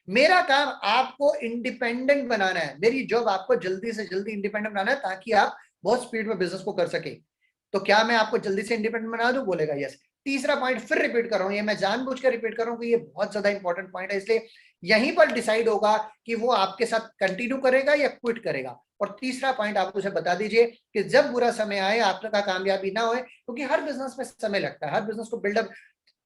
मेरा काम आपको इंडिपेंडेंट बनाना है, मेरी जॉब आपको जल्दी से जल्दी इंडिपेंडेंट बनाना है, ताकि आप बहुत स्पीड में बिजनेस को कर सके। तो क्या मैं आपको जल्दी से इंडिपेंडेंट बना दूं? बोलेगा यस। तीसरा पॉइंट फिर रिपीट कर रहा हूं, ये मैं जानबूझ कर रिपीट कर रहा हूं कि ये बहुत ज्यादा इंपॉर्टेंट पॉइंट है, इसलिए यहीं पर डिसाइड होगा कि वो आपके साथ कंटिन्यू करेगा या क्विट करेगा। और तीसरा पॉइंट आप उसे बता दीजिए कि जब बुरा समय आए, आपका कामयाबी ना होए, क्योंकि हर बिजनेस में समय लगता है, हर बिजनेस को बिल्डअप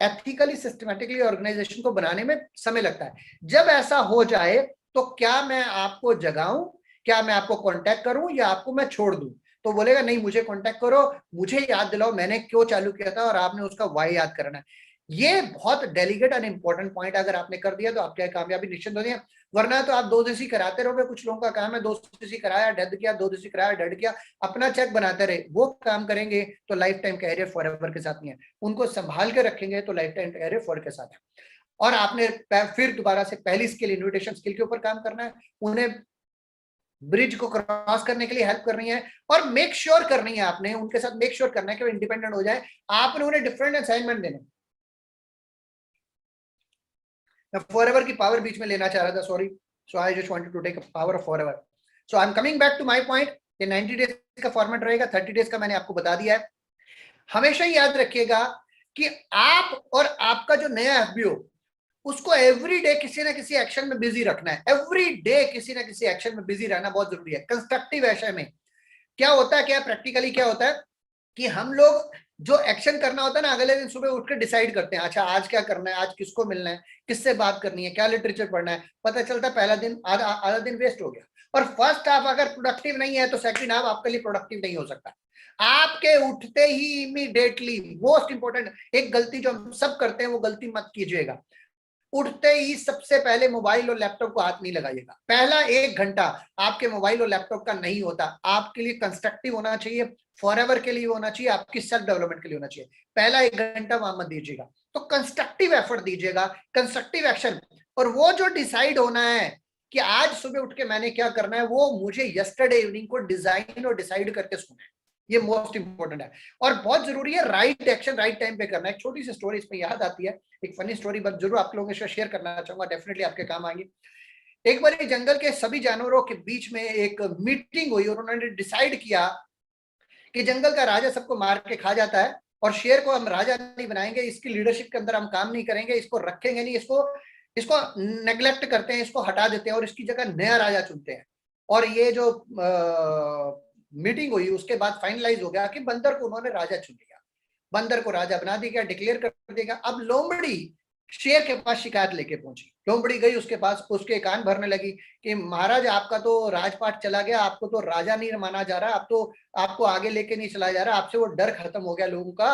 एथिकली सिस्टमेटिकली ऑर्गेनाइजेशन को बनाने में समय लगता है। जब ऐसा हो जाए तो क्या मैं आपको जगाऊं, क्या मैं आपको कांटेक्ट करूं, या आपको मैं छोड़ दूं? तो बोलेगा नहीं, मुझे कांटेक्ट करो, मुझे याद दिलाओ मैंने क्यों चालू किया था, और आपने उसका वाई याद करना है। ये बहुत डेलिकेट एंड इंपॉर्टेंट पॉइंट अगर आपने कर दिया तो आपकी कामयाबी निश्चित होती है। वरना तो आप 2 दिवसीय कराते रहोगे। कुछ लोगों का काम है 2 दिवसीय कराया डेड किया, 2 दिवसीय कराया डेड किया, अपना चेक बनाते रहे। वो काम करेंगे तो लाइफ टाइम कैरियर फॉरएवर के साथ नहीं है, उनको संभाल के रखेंगे तो लाइफ टाइम कैरियर फॉर के साथ है। और आपने फिर दोबारा से पहली स्किल, इन्विटेशन स्किल के ऊपर काम करना है, उन्हें ब्रिज को क्रॉस करने के लिए हेल्प करनी है, और मेक श्योर करनी है, आपने उनके साथ मेक श्योर करना है कि वो इंडिपेंडेंट हो जाए। आपने उन्हें डिफरेंट असाइनमेंट देने। मैं फॉरएवर की पावर बीच में लेना चाह रहा था, sorry, so I just wanted to take power of forever. So I am coming back to my point कि 90 डेज का फॉर्मेट रहेगा, 30 डेज का मैंने आपको बता दिया है। हमेशा ही याद रखिएगा कि आप और आपका जो नया एफबीओ, उसको एवरी डे किसी ना किसी एक्शन में बिजी रखना है। एवरी डे किसी ना किसी एक्शन में बिजी रहना बहुत जरूरी है। कंस्ट्रक्टिव एक्शन में क्या होता है, क्या प्रैक्टिकली क्या होता है कि हम लोग जो एक्शन करना होता है ना, अगले दिन सुबह उठ के डिसाइड करते हैं, अच्छा आज क्या करना है, आज किसको मिलना है, किससे बात करनी है, क्या लिटरेचर पढ़ना है। पता चलता है पहला दिन आधा दिन वेस्ट हो गया। और फर्स्ट हाफ अगर प्रोडक्टिव नहीं है तो सेकंड हाफ आपके लिए प्रोडक्टिव नहीं हो सकता। आपके उठते ही इमीडिएटली, मोस्ट इंपॉर्टेंट एक गलती जो हम सब करते हैं, वो गलती मत कीजिएगा। उठते ही सबसे पहले मोबाइल और लैपटॉप को हाथ नहीं लगाइएगा। पहला 1 घंटा आपके मोबाइल और लैपटॉप का नहीं होता, आपके लिए कंस्ट्रक्टिव होना चाहिए, फॉरएवर के लिए होना चाहिए, आपकी सेल्फ डेवलपमेंट के लिए होना चाहिए। पहला 1 घंटा वहां मत दीजिएगा, तो कंस्ट्रक्टिव एफर्ट दीजिएगा, कंस्ट्रक्टिव एक्शन। और वो जो डिसाइड होना है कि आज सुबह उठ के मैंने क्या करना है, वो मुझे यस्टरडे इवनिंग को डिजाइन और डिसाइड करके सुना है। ये मोस्ट इंपॉर्टेंट है और बहुत जरूरी है। राइट एक्शन राइट टाइम पे करना है। एक छोटी सी स्टोरी इसमें याद आती है, एक फनी स्टोरी, बस जरूर आप लोगों के साथ शेयर करना चाहूंगा, डेफिनेटली आपके काम आएगी। एक बार जंगल के सभी जानवरों के बीच में एक मीटिंग हुई और उन्होंने डिसाइड किया कि जंगल का राजा सबको मार के खा जाता है और शेर को हम राजा नहीं बनाएंगे, इसकी लीडरशिप के अंदर हम काम नहीं करेंगे, इसको रखेंगे नहीं, इसको नेग्लेक्ट करते हैं, इसको हटा देते हैं और इसकी जगह नया राजा चुनते हैं। और ये जो मीटिंग हुई उसके बाद फाइनलाइज हो गया कि बंदर को उन्होंने राजा चुन लिया, बंदर को राजा बना दिया, डिक्लेयर कर देगा। अब लोमड़ी शेर के पास शिकायत लेके पहुंची, लोमड़ी गई उसके पास, उसके कान भरने लगी कि महाराज आपका तो राजपाट चला गया, आपको तो राजा नहीं माना जा रहा, अब तो आपको आगे लेके नहीं चलाया जा रहा, आपसे वो डर खत्म हो गया लोगों का,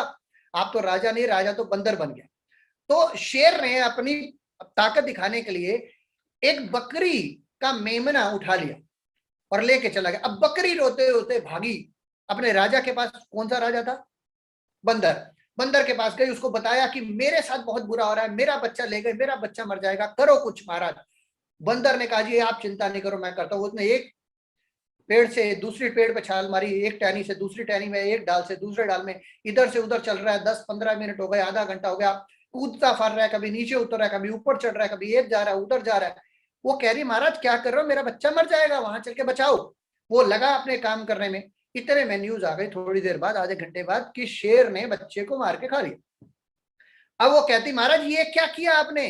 आप तो राजा नहीं, राजा तो बंदर बन गया। तो शेर ने अपनी ताकत दिखाने के लिए एक बकरी का मेमना उठा लिया और लेके चला गया। अब बकरी रोते रोते भागी अपने राजा के पास। कौन सा राजा था? बंदर। बंदर के पास गई, उसको बताया कि मेरे साथ बहुत बुरा हो रहा है, मेरा बच्चा ले गए, मेरा बच्चा मर जाएगा, करो कुछ महाराज। बंदर ने कहा जी आप चिंता नहीं करो, मैं करता हूं। उसने एक पेड़ से दूसरी पेड़ पे छाल मारी, एक टहनी से दूसरी टहनी में, एक डाल से दूसरे डाल में, इधर से उधर चल रहा है। 10-15 मिनट हो गए, आधा घंटा हो गया, कूदता फर रहा है, कभी नीचे उतर रहा है, कभी ऊपर चढ़ रहा है, कभी एक जा रहा है उधर जा रहा है। वो कह रही महाराज क्या कर रहे हो, मेरा बच्चा मर जाएगा, वहां चल के बचाओ। वो लगा अपने काम करने में। इतने में न्यूज आ गई थोड़ी देर बाद, आधे घंटे बाद, कि शेर ने बच्चे को मार के खा लिया। अब वो कहती महाराज ये क्या किया आपने,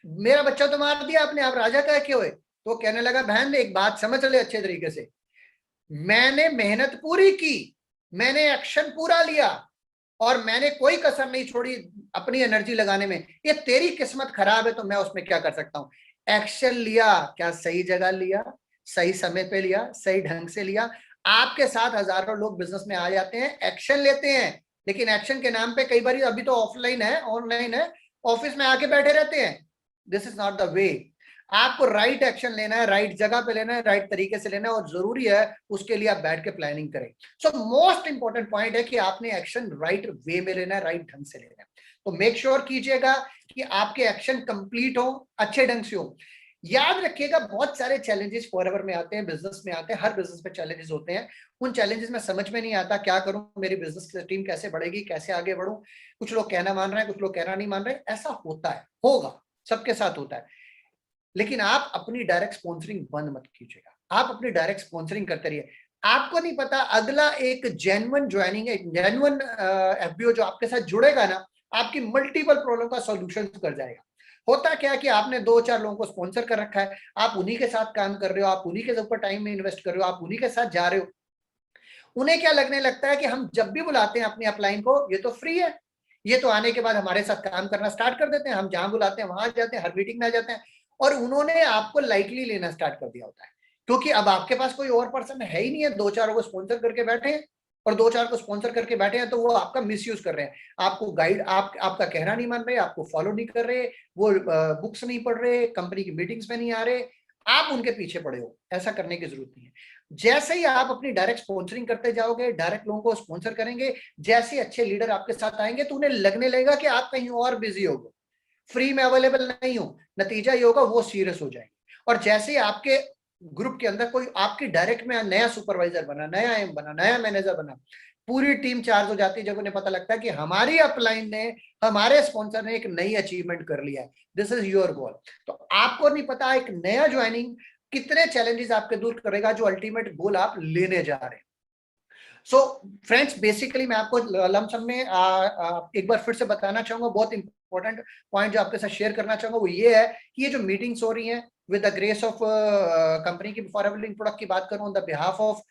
मेरा बच्चा तो मार दिया आपने, आप राजा क्या क्यों हुए? तो कहने लगा बहन एक बात समझ ले अच्छे तरीके से, मैंने मेहनत पूरी की, मैंने एक्शन पूरा लिया और मैंने कोई कसर नहीं छोड़ी अपनी एनर्जी लगाने में। ये तेरी किस्मत खराब है तो मैं उसमें क्या कर सकता हूं। एक्शन लिया, क्या सही जगह लिया, सही समय पे लिया, सही ढंग से लिया। आपके साथ हजारों लोग बिजनेस में आ जाते हैं, एक्शन लेते हैं, लेकिन एक्शन के नाम पे कई बार, अभी तो ऑफलाइन है, ऑनलाइन है, ऑफिस में आके बैठे रहते हैं। This is not the way. आपको राइट एक्शन लेना है, राइट जगह पे लेना है, राइट तरीके से लेना है, और जरूरी है उसके लिए आप बैठ के प्लानिंग करें। सो मोस्ट इंपॉर्टेंट पॉइंट है कि आपने एक्शन राइट वे में लेना है, राइट ढंग से लेना है। तो मेक श्योर कीजिएगा कि आपके एक्शन कंप्लीट हो, अच्छे ढंग से हो। याद रखिएगा बहुत सारे चैलेंजेस फॉरएवर में आते हैं, बिजनेस में आते हैं, हर बिजनेस में चैलेंजेस होते हैं। उन चैलेंजेस में समझ में नहीं आता क्या करूं, मेरी बिजनेस टीम कैसे बढ़ेगी, कैसे आगे बढ़ूं। कुछ लोग कहना मान रहे हैं, कुछ लोग कहना नहीं मान रहे। ऐसा होता है, होगा, सबके साथ होता है। लेकिन आप अपनी डायरेक्ट स्पॉन्सरिंग बंद मत कीजिएगा, आप अपनी डायरेक्ट स्पॉन्सरिंग करते रहिए। आपको नहीं पता अगला एक जेन्युइन ज्वाइनिंग, एक जेन्युइन एफबीओ जो आपके साथ जुड़ेगा ना, आपकी मल्टीपल प्रॉब्लम का सॉल्यूशन कर जाएगा। होता क्या है कि आपने 2-4 लोगों को स्पॉन्सर कर रखा है, आप उन्हीं के साथ काम कर रहे हो, आप उन्हीं के ऊपर टाइम में इन्वेस्ट कर रहे हो, आप उन्हीं के साथ जा रहे हो। उन्हें क्या लगने लगता है कि हम जब भी बुलाते हैं अपनी अपलाइन को, ये तो फ्री है, ये तो आने के बाद हमारे साथ काम करना स्टार्ट कर देते हैं, हम जहां बुलाते हैं वहां जाते हैं, हर मीटिंग में आ जाते हैं। और उन्होंने आपको लाइटली लेना स्टार्ट कर दिया होता है, क्योंकि अब आपके पास कोई और पर्सन है ही नहीं है। 2-4 को स्पॉन्सर करके बैठे हैं, और 2-4 को स्पॉन्सर करके बैठे हैं, तो वो आपका मिसयूज कर रहे हैं, आपको गाइड, आपका कहना नहीं मान रहे, आपको फॉलो नहीं कर रहे, वो बुक्स नहीं पढ़ रहे, कंपनी की मीटिंग्स में नहीं आ रहे, आप उनके पीछे पड़े हो। ऐसा करने की जरूरत नहीं है। जैसे ही आप अपनी डायरेक्ट स्पॉन्सरिंग करते जाओगे, डायरेक्ट लोगों को स्पॉन्सर करेंगे, जैसे अच्छे लीडर आपके साथ आएंगे, तो उन्हें लगने लगेगा कि आप कहीं और बिजी हो, फ्री में अवेलेबल नहीं हो। नतीजा ये होगा वो सीरियस हो जाएंगे। और जैसे ही आपके ग्रुप के अंदर कोई आपकी डायरेक्ट में नया सुपरवाइजर बना, नया एम बना, नया मैनेजर बना, पूरी टीम चार्ज हो जाती है जब उन्हें पता लगता है कि हमारी अपलाइन ने, हमारे स्पॉन्सर ने एक नई अचीवमेंट कर लिया है। This is your goal. तो आपको नहीं पता एक नया ज्वाइनिंग कितने चैलेंजेस आपके दूर करेगा, जो अल्टीमेट गोल आप लेने जा रहे हैं। सो फ्रेंड्स, बेसिकली मैं आपको लमसम में एक बार फिर से बताना चाहूंगा, बहुत इंपॉर्टेंट पॉइंट जो आपके साथ शेयर करना चाहूंगा वो ये है कि ये जो मीटिंग्स हो रही हैं with the grace of company की फॉरएवर लिंक प्रोडक्ट की बात करूं, on the behalf of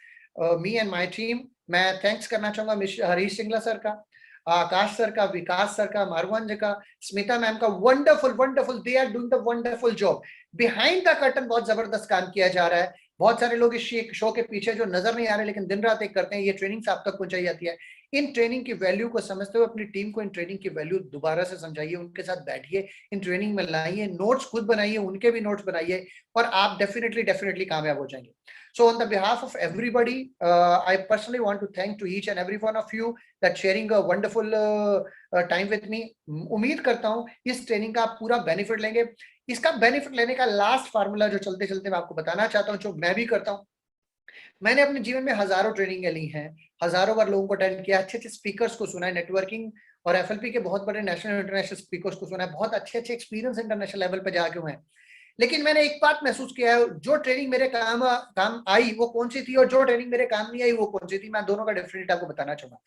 me and my team, मैं थैंक्स करना चाहूंगा मिस्टर हरीश सिंगला सर का, आकाश सर का, विकास सर का, मारवान जी का, स्मिता मैम का। Wonderful wonderful, they are doing the wonderful job. Behind the curtain बहुत जबरदस्त काम किया जा रहा है। बहुत सारे लोग इस शो के पीछे जो नजर नहीं आ रहे, लेकिन दिन रात एक करते हैं, ये ट्रेनिंग आप तक पहुंचाई जाती है। इन ट्रेनिंग की वैल्यू को समझते हुए अपनी टीम को इन ट्रेनिंग की वैल्यू दोबारा से समझाइए, उनके साथ बैठिए, इन ट्रेनिंग में लाइए, नोट्स खुद बनाइए, उनके भी नोट्स बनाइए, और आप डेफिनेटली कामयाब हो जाएंगे। So on the behalf of everybody, I personally want to thank to each and every one of you that sharing a wonderful time with me. उम्मीद करता हूँ इस ट्रेनिंग का आप पूरा बेनिफिट लेंगे। इसका बेनिफिट लेने का लास्ट फार्मूला जो चलते चलते मैं आपको बताना चाहता हूँ, जो मैं भी करता हूँ। मैंने अपने जीवन में हजारों ट्रेनिंग ली हैं, हजारों बार लोगों को अटेंड किया, अच्छे अच्छे स्पीकर्स को सुना है, नेटवर्किंग और एफएलपी के बहुत बड़े नेशनल इंटरनेशनल स्पीकर्स को सुना है, बहुत अच्छे अच्छे एक्सपीरियंस इंटरनेशनल लेवल पे जाके हुए हैं। लेकिन मैंने एक बात महसूस किया है, जो ट्रेनिंग मेरे काम आई वो कौन सी थी, और जो ट्रेनिंग मेरे काम नहीं आई वो कौन सी थी, मैं दोनों का डिफरेंट आपको बताना चाहूंगा।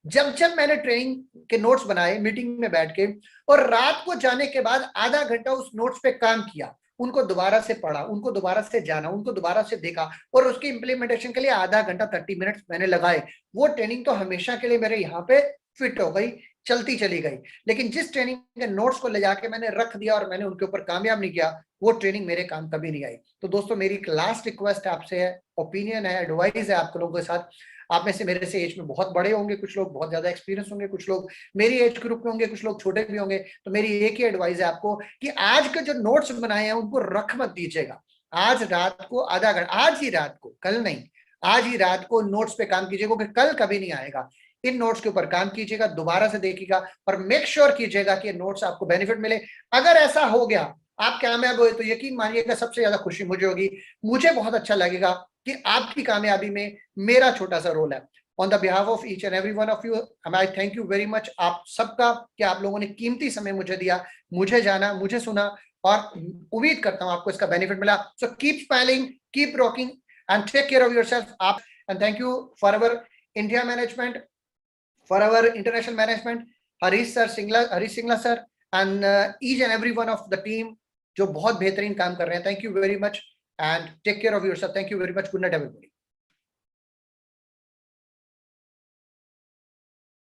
जब जब मैंने ट्रेनिंग के नोट्स बनाए मीटिंग में बैठ के, और रात को जाने के बाद आधा घंटा उस नोट्स पे काम किया, उनको दोबारा से पढ़ा, उनको दोबारा से जाना, उनको दोबारा से देखा, और उसकी इंप्लीमेंटेशन के लिए आधा घंटा 30 मिनट मैंने लगाए, वो ट्रेनिंग तो हमेशा के लिए मेरे यहाँ पे फिट हो गई, चलती चली गई। लेकिन जिस ट्रेनिंग के नोट्स को ले जाके मैंने रख दिया और मैंने उनके ऊपर कामयाब नहीं किया, वो ट्रेनिंग मेरे काम कभी नहीं आई। तो दोस्तों मेरी एक लास्ट रिक्वेस्ट आपसे है, ओपिनियन है, एडवाइस है आप लोगों के साथ। आप में से मेरे से एज में बहुत बड़े होंगे, कुछ लोग बहुत ज्यादा एक्सपीरियंस होंगे, कुछ लोग मेरी एज ग्रुप में होंगे, कुछ लोग छोटे भी होंगे। तो मेरी एक ही एडवाइस है आपको कि आज के जो नोट्स बनाए हैं उनको रख मत दीजिएगा। आज रात को आधा घंटा, आज ही रात को, कल नहीं, आज ही रात को नोट्स पे काम कीजिएगा, क्योंकि कल कभी नहीं आएगा। इन नोट्स के ऊपर काम कीजिएगा, दोबारा से देखिएगा, और मेक श्योर कीजिएगा कि नोट्स आपको बेनिफिट मिले। अगर ऐसा हो गया, आप कामयाब हुए, तो यकीन मानिएगा सबसे ज्यादा खुशी मुझे होगी। मुझे बहुत अच्छा लगेगा कि आपकी कामयाबी में मेरा छोटा सा रोल है। On the behalf of each and every one of you, I thank you very much आप सबका, कि आप लोगों ने कीमती समय मुझे दिया, मुझे जाना, मुझे सुना, और उम्मीद करता हूं आपको इसका बेनिफिट मिला। So keep smiling, keep rocking, and take care of yourself आप। And thank you for our India management, for our international management, Harish Singla sir, and each and every one of the team जो बहुत बेहतरीन काम कर रहे हैं। Thank you very much and take care of yourself. Thank you very much. Good night everybody.